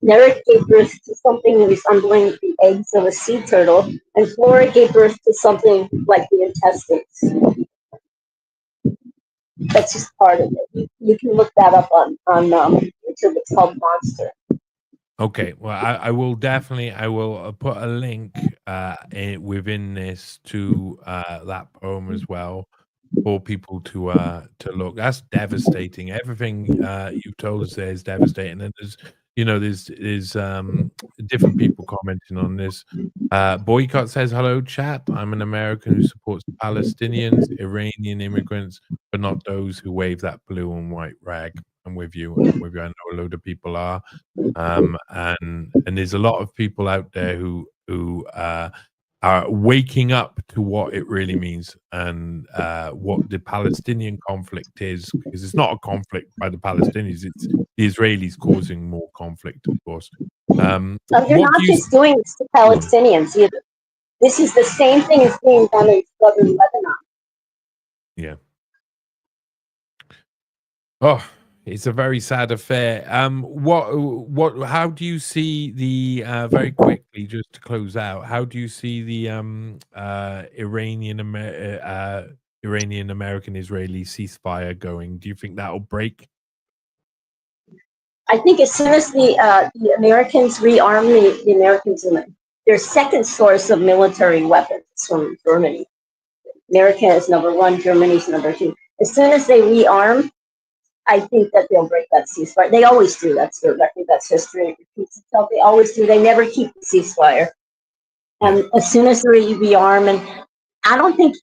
Nerik gave birth to something resembling the eggs of a sea turtle, and Flora gave birth to something like the intestines. That's just part of it. You can look that up on YouTube. It's called Monster. Okay, well, I will definitely I will put a link within this to that poem as well for people to look. That's devastating. Everything you've told us there is devastating, and there's different people commenting on this. Boycott says hello, chat. I'm an American who supports Palestinians, Iranian immigrants, but not those who wave that blue and white rag. I'm with you. I'm with you. I know a load of people are. And there's a lot of people out there who are waking up to what it really means and what the Palestinian conflict is, because it's not a conflict by the Palestinians; it's the Israelis causing more conflict, of course. You're What not do you? just doing this to Palestinians either. This is the same thing as being done in southern Lebanon. Yeah. Oh, it's a very sad affair. How do you see the very quickly, just to close out, how do you see the Iranian American Israeli ceasefire going? Do you think that'll break? I think as soon as the Americans rearm the Americans, and their second source of military weapons is from Germany. America is number one, Germany's number two. As soon as they rearm, I think that they'll break that ceasefire. They always do. That's their record. That's history. It repeats itself. They always do. They never keep the ceasefire. And as soon as they rearm, and I don't think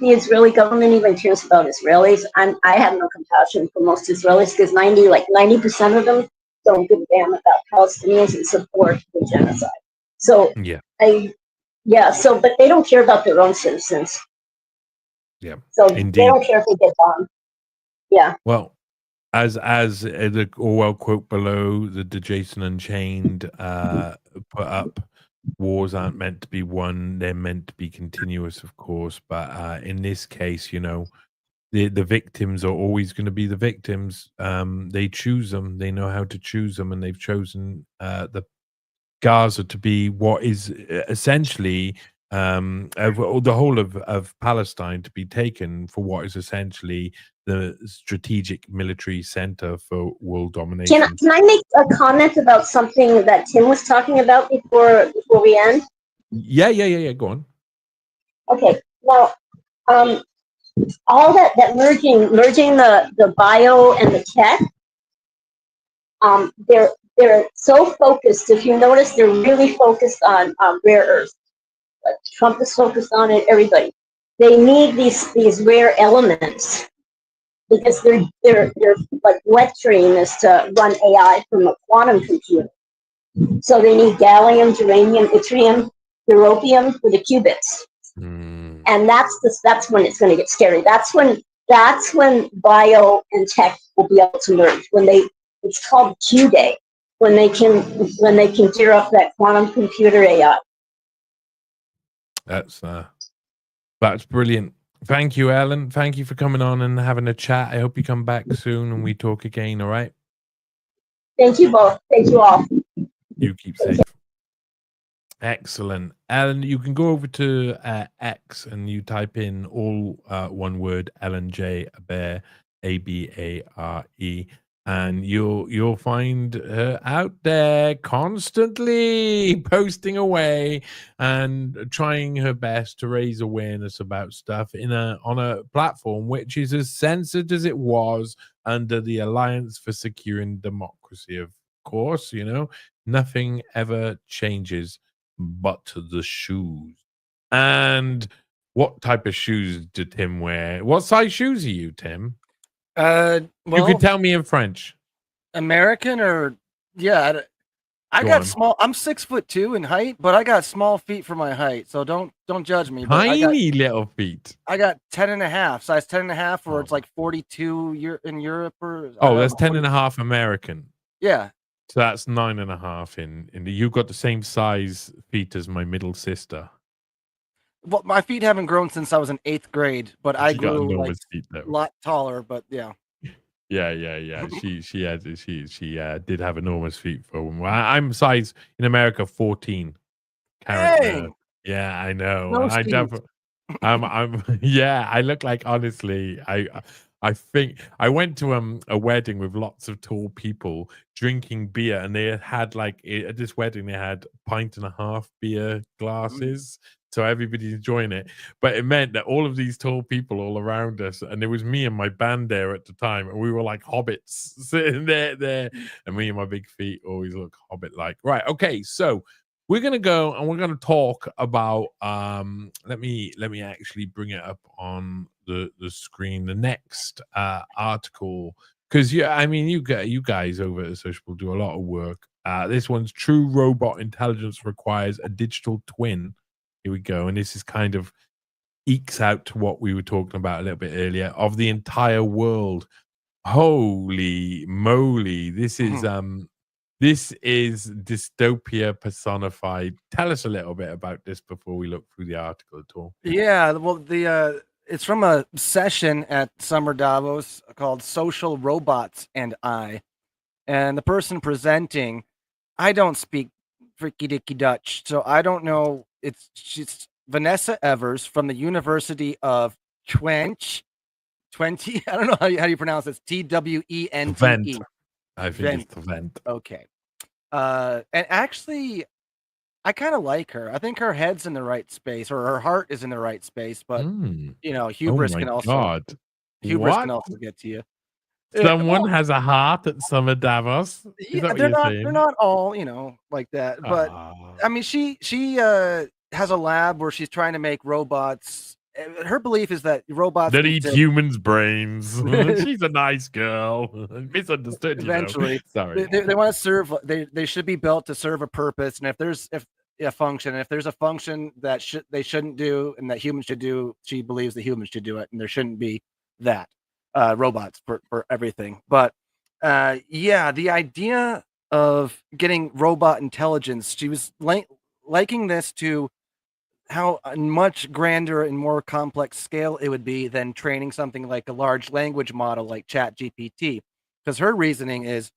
the Israeli government even cares about Israelis. I have no compassion for most Israelis because 90% of them don't give a damn about Palestinians and support the genocide. So but they don't care about their own citizens. Yeah. So Indeed. they don't care if they get bombed. Yeah. Well, as the Orwell quote below, the Jason Unchained put up, wars aren't meant to be won, they're meant to be continuous, of course. But in this case, the victims are always going to be the victims. They choose them. They know how to choose them, and they've chosen the Gaza to be what is essentially the whole of Palestine to be taken for what is essentially the strategic military center for world domination. Can I make a comment about something that Tim was talking about before we end? Yeah. Go on. Okay. Well, all that merging the bio and the tech, they're so focused. If you notice, they're really focused on rare earths. Like Trump is focused on it. Everybody, they need these rare elements because they're like lecturing us to run AI from a quantum computer. So they need gallium, germanium, yttrium, europium for the qubits. And that's when it's going to get scary. That's when bio and tech will be able to merge. It's called Q Day, when they can gear up that quantum computer AI. That's brilliant. Thank you, Ellen. Thank you for coming on and having a chat. I hope you come back soon and we talk again. All right. Thank you both. Thank you all. You keep safe. Excellent. Ellen, you can go over to X and you type in all one word, Ellen J. Abare, Abare, and you'll find her out there constantly posting away and trying her best to raise awareness about stuff on a platform which is as censored as it was under the Alliance for Securing Democracy. Of course, nothing ever changes but the shoes. And what type of shoes did Tim wear? What size shoes are you, Tim? Well, you could tell me in French. American or I got small. I'm 6'2" in height, but I got small feet for my height, so don't judge me. Tiny little feet. I got 10.5, size 10.5, or it's like 42 in Europe, or that's 10.5 American. Yeah. So that's 9.5 in the. You got the same size feet as my middle sister. Well, my feet haven't grown since I was in 8th grade, but I grew enormous feet, a lot taller. But yeah. Yeah. She did have enormous feet for a woman. I'm size in America 14. Hey! Yeah, I know. No I definitely. I look like, honestly, I think I went to a wedding with lots of tall people drinking beer, and they had at this wedding they had 1.5 beer glasses. So everybody's enjoying it. But it meant that all of these tall people all around us, and there was me and my band there at the time, and we were like hobbits sitting there. And me and my big feet always look hobbit-like. Right, okay, so we're going to go and we're going to talk about, let me actually bring it up on the screen, the next article. Because, you guys over at Sociable do a lot of work. This one's True Robot Intelligence Requires a Digital Twin. Here we go. And this is kind of ekes out to what we were talking about a little bit earlier of the entire world. Holy moly. This is dystopia personified. Tell us a little bit about this before we look through the article at all. Yeah, well, it's from a session at Summer Davos called Social Robots and I. And the person presenting, I don't speak freaky dicky Dutch, so I don't know. She's Vanessa Evers from the University of Twente. I don't know how you pronounce this. TWENTE. I think Vent. it's the vent. Okay. And actually, I kind of like her. I think her head's in the right space, or her heart is in the right space. But Mm. Oh hubris my can also god. hubris can What? also get to you. Someone has a heart at Summer Davos? Is that what They're you're not saying? all like that. But Ah. I mean, she has a lab where she's trying to make robots. Her belief is that robots That need eat to humans' brains. She's a nice girl. Misunderstood, you know. eventually Sorry. they want to serve. They should be built to serve a purpose. And if there's a function, if there's a function that they shouldn't do and that humans should do, she believes that humans should do it, and there shouldn't be that robots for everything. But yeah, the idea of getting robot intelligence, she was liking this to how much grander and more complex scale it would be than training something like a large language model like ChatGPT. Because her reasoning is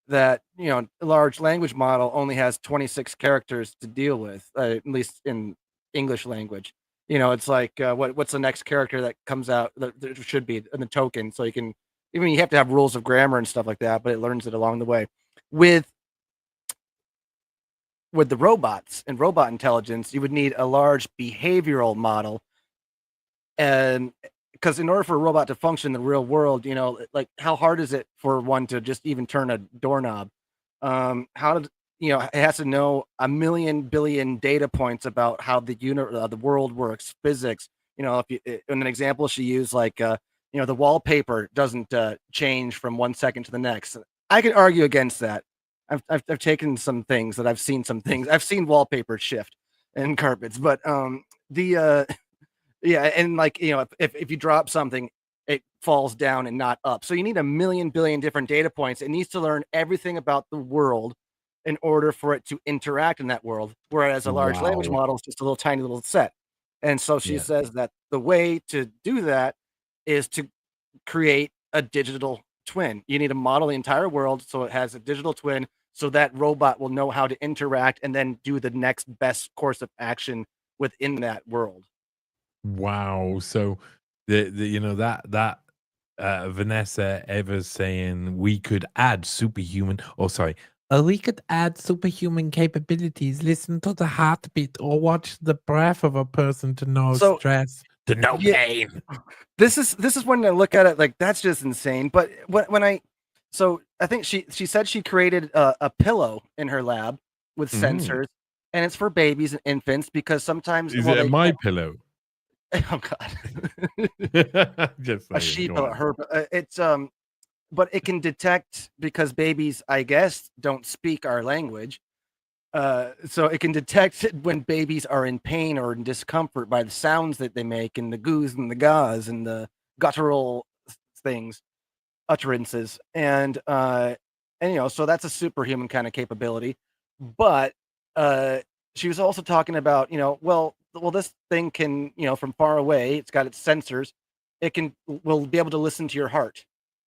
that a large language model only has 26 characters to deal with, at least in English language. It's like what's the next character that comes out that there should be in the token, so you can, even you have to have rules of grammar and stuff like that, but it learns it along the way. With the robots and robot intelligence, you would need a large behavioral model. And because in order for a robot to function in the real world, like how hard is it for one to just even turn a doorknob? How did it has to know a million billion data points about how the world works, physics. If you, in an example, she used like the wallpaper doesn't change from 1 second to the next. I could argue against that. I've taken some things that I've seen wallpaper shift and carpets, but the yeah, and like if you drop something, it falls down and not up. So you need a million billion different data points. It needs to learn everything about the world in order for it to interact in that world. Whereas a large language Wow. model is just a little tiny little set. And so she Yeah. says that the way to do that is to create a digital twin. You need to model the entire world so it has a digital twin, so that robot will know how to interact and then do the next best course of action within that world. Wow. So that Vanessa Evers saying we could add superhuman, oh sorry, we could add superhuman capabilities, listen to the heartbeat or watch the breath of a person to know So stress, to know yeah, pain. this is when I look at it like that's just insane. But I think she said she created a pillow in her lab with Mm. sensors, and it's for babies and infants because sometimes Is it a they my can't. pillow? Oh God, Just a saying, sheep go on. it's but it can detect because babies, I guess, don't speak our language. So it can detect when babies are in pain or in discomfort by the sounds that they make and the goos and the gahs and the guttural things, utterances. And so that's a superhuman kind of capability. But she was also talking about, well, this thing can, from far away, it's got its sensors. Will be able to listen to your heart.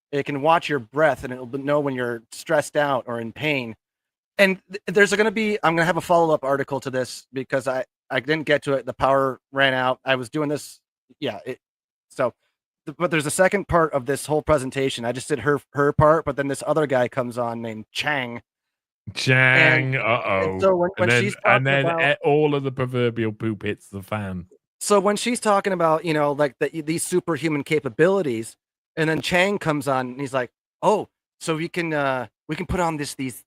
It can watch your breath and it'll know when you're stressed out or in pain. And there's going to be, I'm going to have a follow-up article to this because I didn't get to it. The power ran out. I was doing this. Yeah. But there's a second part of this whole presentation. I just did her part, but then this other guy comes on named Chang. And, Chang, and uh-oh. so when she's talking about, All of the proverbial poop hits the fan. so when she's talking about, like these superhuman capabilities, and then Chang comes on and he's like, "Oh, so we can put on these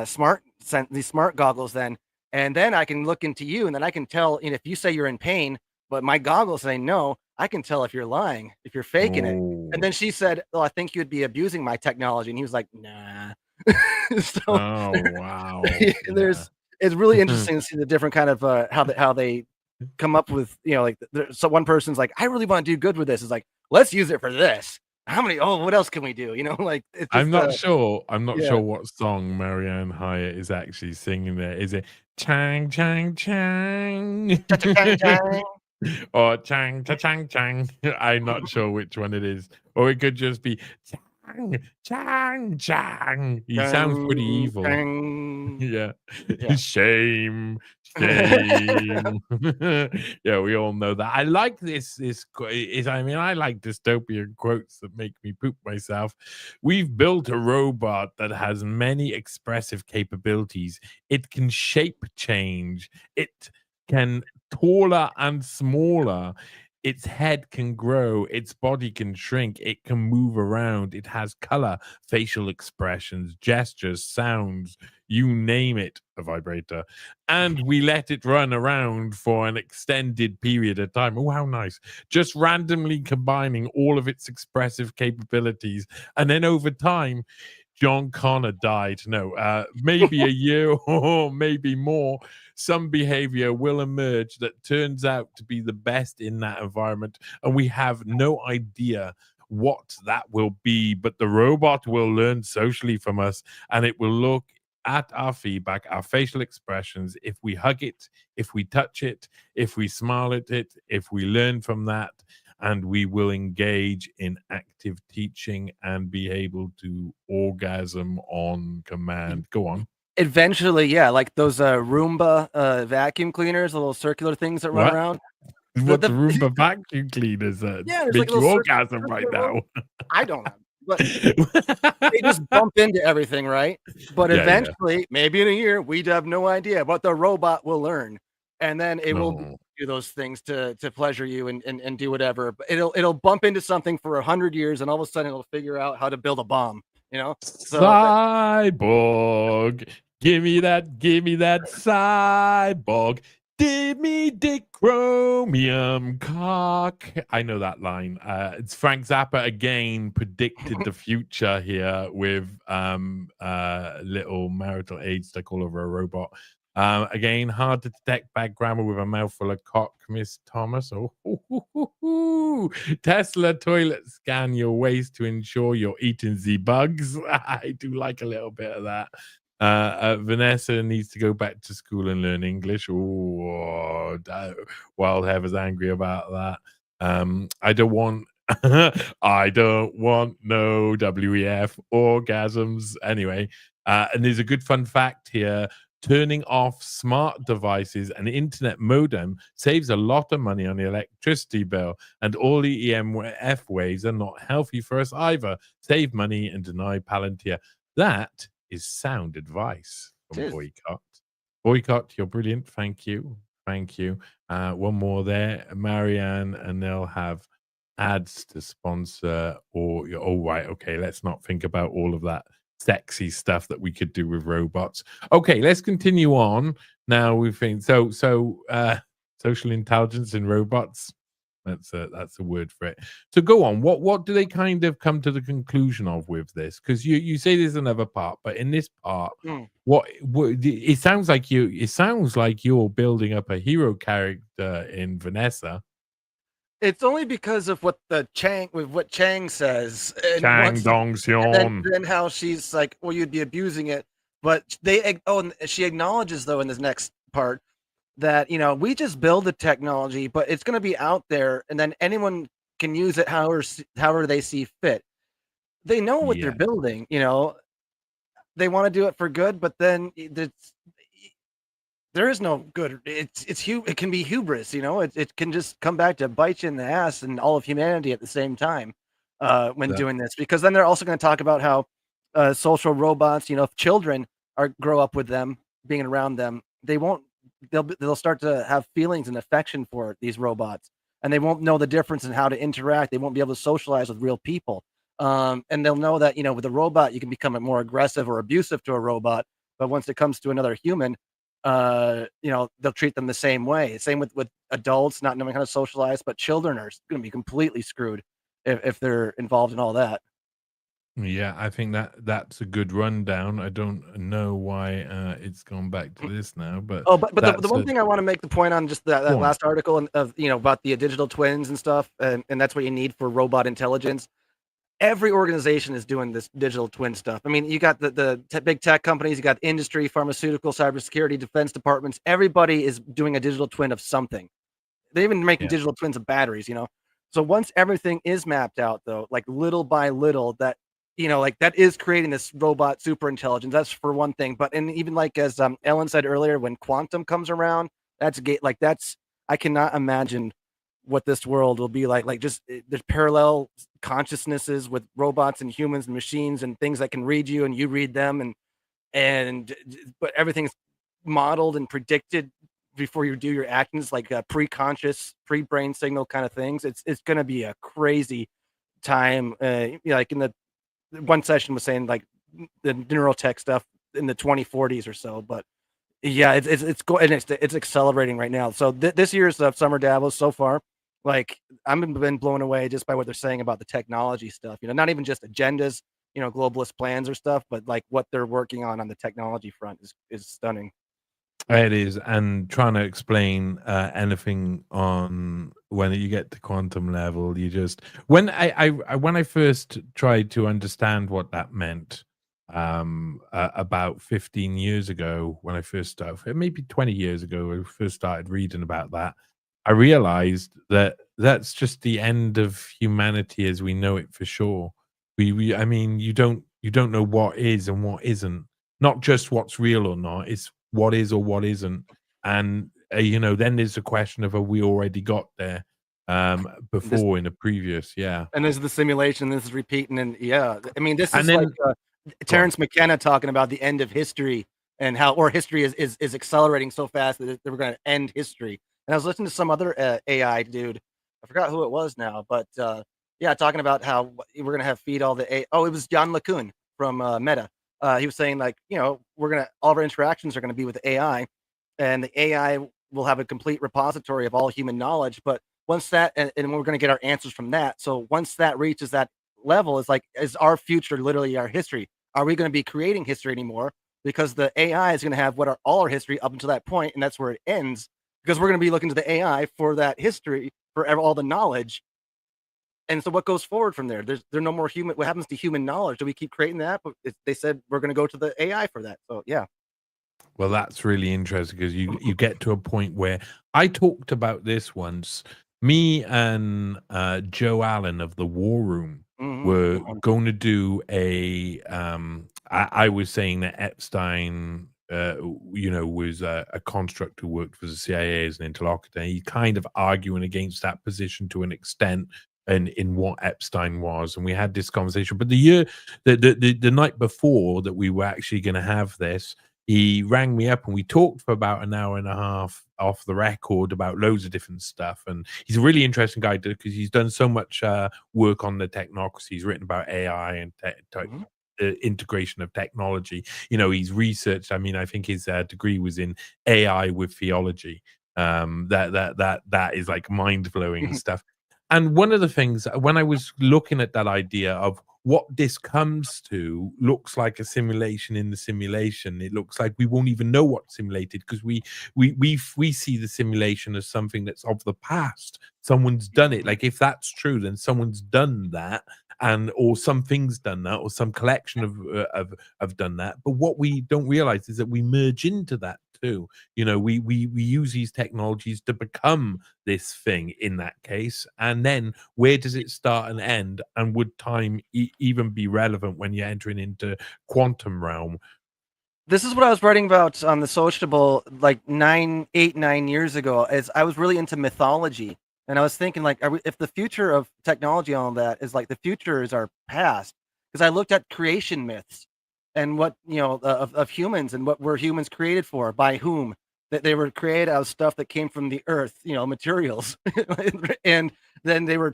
smart goggles then, and then I can look into you, and then I can tell, if you say you're in pain, but my goggles say no, I can tell if you're lying, if you're faking it." And Oh. then she said, "Oh, I think you'd be abusing my technology," and he was like, "Nah." So Oh, wow. Yeah. it's really interesting to see the different kind of how they come up with, like so one person's like, I really want to do good with this. It's like, let's use it for this. What else can we do? Like it's I'm just not sure. I'm not yeah. sure what song Marianne Hyatt is actually singing there. Is it Chang Chang Chang? Cha-cha-chang-chang. Or Chang Cha Chang Chang? I'm not sure which one it is. Or it could just be Chang, Chang. He sounds pretty evil. Yeah. Yeah. Shame, shame. Yeah, we all know that. I like I like dystopian quotes that make me poop myself. We've built a robot that has many expressive capabilities. It can shape change. It can taller and smaller. Its head can grow, its body can shrink, it can move around, it has color, facial expressions, gestures, sounds, you name it, a vibrator. And we let it run around for an extended period of time. Oh, how nice. Just randomly combining all of its expressive capabilities. And then over time, John Connor died. No, maybe a year or maybe more. Some behavior will emerge that turns out to be the best in that environment. And we have no idea what that will be. But the robot will learn socially from us and it will look at our feedback, our facial expressions. If we hug it, if we touch it, if we smile at it, if we learn from that, and we will engage in active teaching and be able to orgasm on command. Go on. Eventually, yeah, like those Roomba vacuum cleaners, the little circular things that run What? around. What the Roomba vacuum cleaners Yeah, there's make like you little orgasm right now? I don't know, but they just bump into everything, right? But Yeah. eventually, maybe in a year, we'd have no idea, but the robot will learn, and then it will No. do those things to pleasure you and do whatever. But it'll bump into something for 100 years, and all of a sudden it'll figure out how to build a bomb. You know, so Cyborg. Give me that cyborg. Give me the chromium cock. I know that line. It's Frank Zappa again predicted the future here with little marital aids stuck all over a robot. Again, hard to detect bad grammar with a mouthful of cock, Miss Thomas. Tesla toilet scan your waist to ensure you're eating the bugs. I do like a little bit of that. Vanessa needs to go back to school and learn English. Oh, Wild Heather's angry about that. I don't want I don't want no WEF orgasms. Anyway, and there's a good fun fact here. Turning off smart devices and internet modem saves a lot of money on the electricity bill, and all the EMF waves are not healthy for us either. Save money and deny Palantir. That is sound advice from Boycott. Boycott, you're brilliant. Thank you. Thank you. One more there, Marianne, and they'll have ads to sponsor or right, okay, let's not think about all of that sexy stuff that we could do with robots. Okay, let's continue on. Now we think social intelligence in robots. That's a word for it. So go on. What do they kind of come to the conclusion of with this? Because you say there's another part, but in this part, what it sounds like you're building up a hero character in Vanessa. It's only because of what Chang says. Chang Dong-sion. And then how she's like, well, you'd be abusing it. But and she acknowledges, though, in this next part that, we just build the technology, but it's going to be out there, and then anyone can use it however they see fit. They know what they're building, They want to do it for good, but then there is no good. It can be hubris, It can just come back to bite you in the ass and all of humanity at the same time when doing this. Because then they're also going to talk about how social robots, if children grow up with them, being around them, they'll start to have feelings and affection for these robots, and they won't know the difference in how to interact. They won't be able to socialize with real people. And they'll know that, with a robot, you can become more aggressive or abusive to a robot. But once it comes to another human, they'll treat them the same way. Same with adults not knowing how to socialize, but children are going to be completely screwed if they're involved in all that. Yeah, I think that's a good rundown. I don't know why it's gone back to this now, but but the one thing I want to make the point on just that last article of about the digital twins and stuff, and that's what you need for robot intelligence. Every organization is doing this digital twin stuff. I mean, you got the big tech companies, you got industry, pharmaceutical, cybersecurity, defense departments. Everybody is doing a digital twin of something. They're even making digital twins of batteries, So once everything is mapped out, though, like little by little, that like that is creating this robot super intelligence. That's for one thing. But and even like as Ellen said earlier, when quantum comes around, that's like that's I cannot imagine what this world will be like. Like just there's parallel consciousnesses with robots and humans and machines and things that can read you and you read them and but everything's modeled and predicted before you do your actions, like pre-conscious, pre-brain signal kind of things. It's going to be a crazy time. Like in the one session was saying like the neurotech stuff in the 2040s or so, but yeah, it's accelerating right now. So this year's Summer Davos so far, like I've been blown away just by what they're saying about the technology stuff. Not even just agendas, globalist plans or stuff, but like what they're working on the technology front is stunning. It is, and trying to explain anything on when you get to quantum level, you just when when I first tried to understand what that meant, about 15 years ago, when I first started, maybe 20 years ago, when I first started reading about that, I realized that that's just the end of humanity as we know it for sure. I mean, you don't know what is and what isn't, not just what's real or not. It's what is or what isn't. And then there's the question of, have we already got there before in a previous? Yeah. And this is the simulation. This is repeating, and yeah, I mean, this And is then like Terrence McKenna talking about the end of history and how, or history is accelerating so fast that we're going to end history. And I was listening to some other AI dude. I forgot who it was now, but yeah, talking about how we're going to have feed all the Oh, it was John LeCun from Meta. He was saying like, we're gonna all of our interactions are going to be with AI, and the AI will have a complete repository of all human knowledge. But once that, and we're going to get our answers from that. So once that reaches that level, is like, is our future literally our history? Are we going to be creating history anymore? Because the AI is going to have what are all our history up until that point, and that's where it ends. Because we're going to be looking to the AI for that history, for all the knowledge. And so what goes forward from there? There's no more human. What happens to human knowledge? Do we keep creating that? But they said we're going to go to the AI for that. So yeah. Well, that's really interesting because you get to a point where I talked about this once. Me and Joe Allen of the War Room were going to do a. I was saying that Epstein, was a construct who worked for the CIA as an interlocutor. He's kind of arguing against that position to an extent. And in what Epstein was, and we had this conversation. But the night before that we were actually going to have this, he rang me up and we talked for about an hour and a half off the record about loads of different stuff. And he's a really interesting guy because he's done so much work on the technocracy. He's written about AI and the integration of technology. He's researched. I mean, I think his degree was in AI with theology. That is like mind blowing stuff. And one of the things, when I was looking at that idea of what this comes to, looks like a simulation in the simulation. It looks like we won't even know what's simulated because we see the simulation as something that's of the past. Someone's done it. Like if that's true, then someone's done that, or something's done that, or some collection of done that. But what we don't realize is that we merge into that too. We use these technologies to become this thing in that case, and then where does it start and end? And would time even be relevant when you're entering into quantum realm? This is what I was writing about on the Sociable like 9 years ago. As I was really into mythology, and I was thinking like, if the future of technology and all that is like the future is our past, because I looked at creation myths and what of humans and what were humans created for, by whom, that they were created out of stuff that came from the earth, materials, and then they were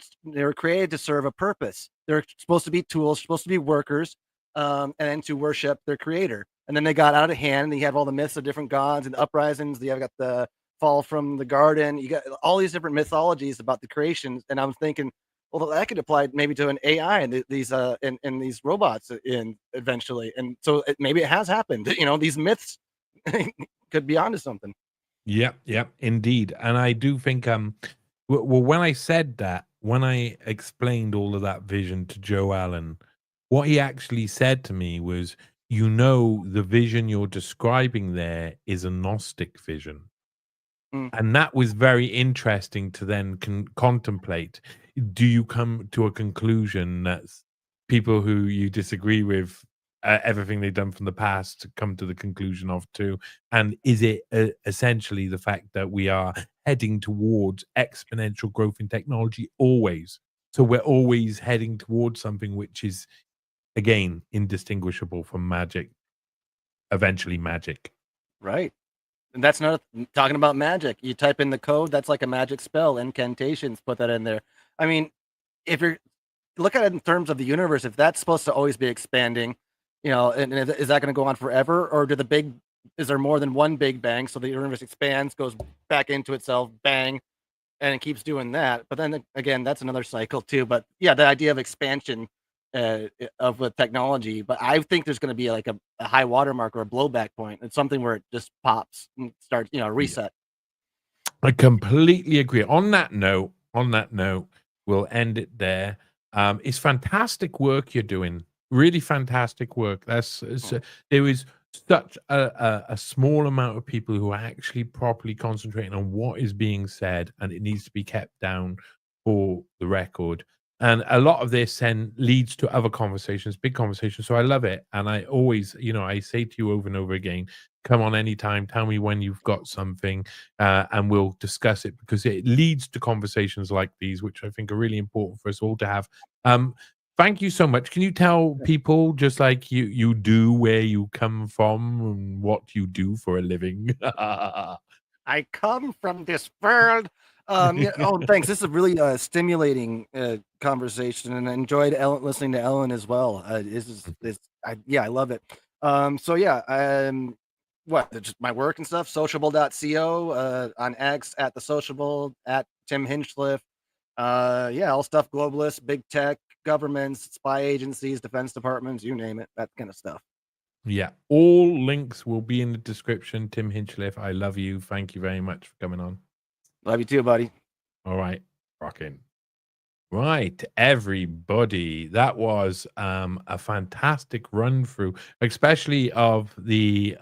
created to serve a purpose. They're supposed to be tools, supposed to be workers, and then to worship their creator. And then they got out of hand, and you have all the myths of different gods and uprisings. You have got the fall from the garden. You got all these different mythologies about the creation. And I'm thinking, well, that could apply maybe to an AI and these robots in eventually. And so maybe it has happened. These myths could be onto something. Yeah, indeed. And I do think well, when I said that, when I explained all of that vision to Joe Allen, what he actually said to me was, the vision you're describing there is a Gnostic vision. And that was very interesting to then contemplate. Do you come to a conclusion that people who you disagree with, everything they've done from the past to come to the conclusion of too? And is it essentially the fact that we are heading towards exponential growth in technology always? So we're always heading towards something which is, again, indistinguishable from magic, eventually magic. Right. And that's not talking about magic. You type in the code, that's like a magic spell, incantations, put that in there. I mean, if you're look at it in terms of the universe, if that's supposed to always be expanding, and is that going to go on forever, or is there more than one Big Bang? So the universe expands, goes back into itself, bang, and it keeps doing that. But then again, that's another cycle too. But yeah, the idea of expansion of with technology, but I think there's going to be like a high watermark or a blowback point. It's something where it just pops and starts, reset. I completely agree. On that note, we'll end it there. It's fantastic work you're doing. Really fantastic work. There is such a small amount of people who are actually properly concentrating on what is being said, and it needs to be kept down for the record. And a lot of this then leads to other conversations, big conversations. So I love it. And I always, I say to you over and over again, come on anytime, tell me when you've got something, and we'll discuss it, because it leads to conversations like these, which I think are really important for us all to have. Thank you so much. Can you tell people, just like you do, where you come from and what you do for a living? I come from this world. Thanks. This is a really stimulating conversation, and I enjoyed listening to Ellen as well. I love it. Just my work and stuff, sociable.co, on X, at the sociable, at Tim Hinchcliffe. All stuff globalist, big tech, governments, spy agencies, defense departments, you name it, that kind of stuff. Yeah, all links will be in the description. Tim Hinchcliffe, I love you. Thank you very much for coming on. Love you too, buddy. All right, rocking. Right, everybody. That was a fantastic run through, especially of the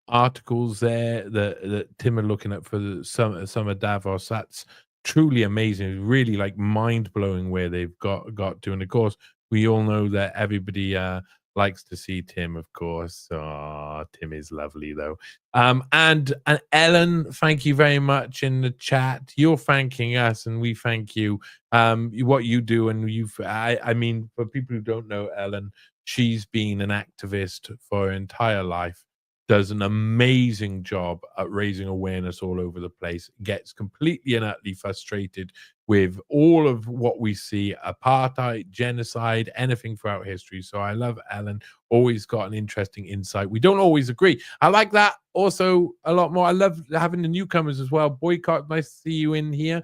articles there that Tim are looking at for some of Davos. That's truly amazing. Really like mind blowing where they've got to. And of course, we all know that everybody likes to see Tim, of course. Oh, Tim is lovely though. And Ellen, thank you very much in the chat. You're thanking us, and we thank you. What you do, and I mean, for people who don't know Ellen, she's been an activist for her entire life, does an amazing job at raising awareness all over the place, gets completely and utterly frustrated with all of what we see, apartheid, genocide, anything throughout history. So I love Ellen, always got an interesting insight. We don't always agree. I like that also a lot more. I love having the newcomers as well. Boycott, nice to see you in here.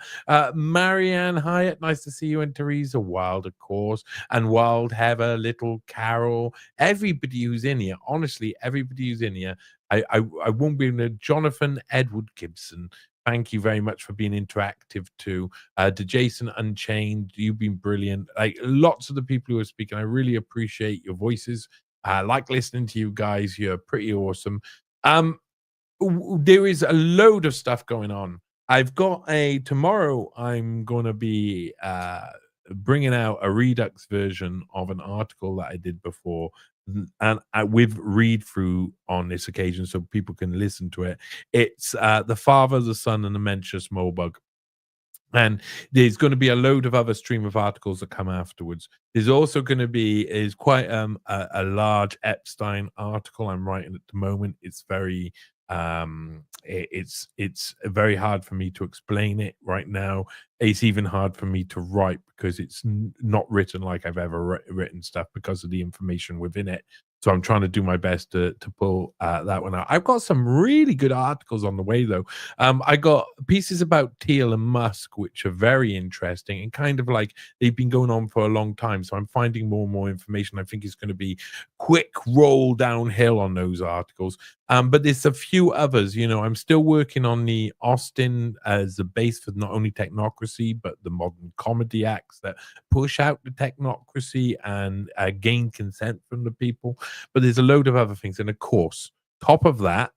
Marianne Hyatt, nice to see you. And Teresa Wild, of course. And Wild Heather, Little Carol, everybody who's in here. Honestly, everybody who's in here. I won't be in there. Jonathan Edward Gibson, thank you very much for being interactive too. To Jason Unchained, you've been brilliant. Like lots of the people who are speaking, I really appreciate your voices. I like listening to you guys. You're pretty awesome. There is a load of stuff going on. I've got tomorrow I'm going to be bringing out a Redux version of an article that I did before, and with read through on this occasion so people can listen to it. It's The Father, the Son, and the Mencius Molebug. And there's going to be a load of other stream of articles that come afterwards. There's also going to be quite a large Epstein article I'm writing at the moment. It's very it's very hard for me to explain it right now. It's even hard for me to write because it's not written like I've ever written stuff because of the information within it. So I'm trying to do my best to pull that one out. I've got some really good articles on the way, though. I got pieces about Thiel and Musk, which are very interesting and kind of like they've been going on for a long time. So I'm finding more and more information. I think it's going to be quick roll downhill on those articles. But there's a few others. I'm still working on the Austin as the base for not only technocracy, but the modern comedy acts that push out the technocracy and gain consent from the people. But there's a load of other things. And of course, top of that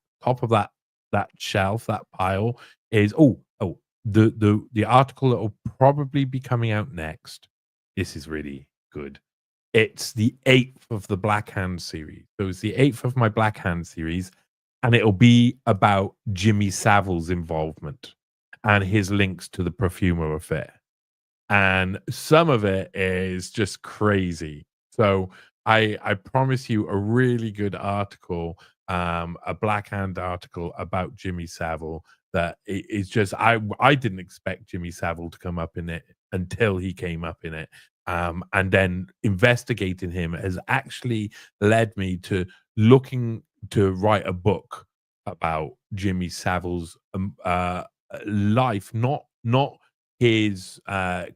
shelf, that pile is the article that will probably be coming out next. This is really good. It's the 8th of the Black Hand series. So it's the 8th of my Black Hand series, and it'll be about Jimmy Savile's involvement and his links to the Perfumer affair. And some of it is just crazy. So I promise you a really good article, a Black Hand article about Jimmy Savile that is just I didn't expect Jimmy Savile to come up in it until he came up in it. And then investigating him has actually led me to looking to write a book about Jimmy Savile's life, not his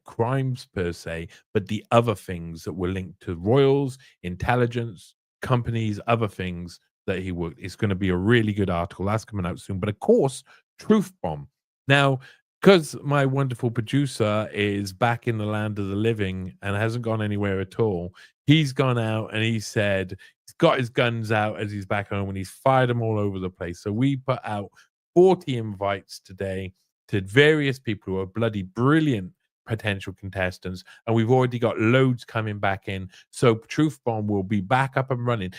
crimes per se, but the other things that were linked to royals, intelligence, companies, other things that he worked. It's going to be a really good article. That's coming out soon. But of course, Truth Bomb. Now, because my wonderful producer is back in the land of the living and hasn't gone anywhere at all, he's gone out and he said he's got his guns out as he's back home and he's fired them all over the place. So we put out 40 invites today to various people who are bloody brilliant potential contestants, and we've already got loads coming back in. So Truth Bomb will be back up and running.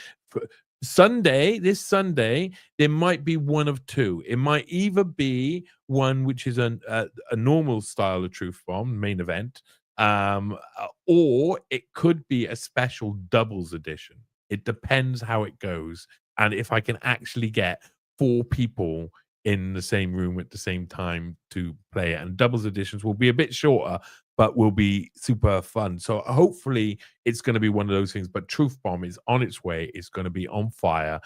This Sunday, there might be one of two. It might either be one which is a normal style of Truth Bomb, main event, or it could be a special doubles edition. It depends how it goes, and if I can actually get 4 people in the same room at the same time to play it. And doubles editions will be a bit shorter, but will be super fun. So hopefully it's going to be one of those things. But Truth Bomb is on its way. It's going to be on fire.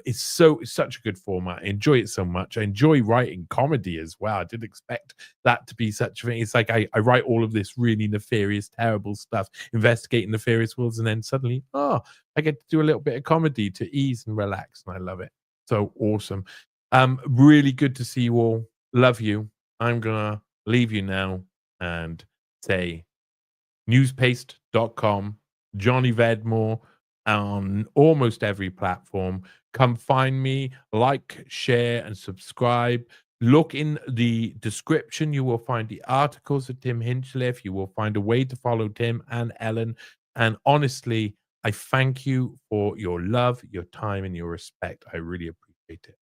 It's such a good format. I enjoy it so much. I enjoy writing comedy as well. I didn't expect that to be such a thing. It's like I write all of this really nefarious, terrible stuff, investigating nefarious worlds, and then suddenly, I get to do a little bit of comedy to ease and relax, and I love it. So awesome. Really good to see you all. Love you. I'm gonna leave you now and say newspaste.com, Johnny Vedmore on almost every platform. Come find me, like, share, and subscribe. Look in the description. You will find the articles of Tim Hinchcliffe. You will find a way to follow Tim and Ellen. And honestly, I thank you for your love, your time, and your respect. I really appreciate it.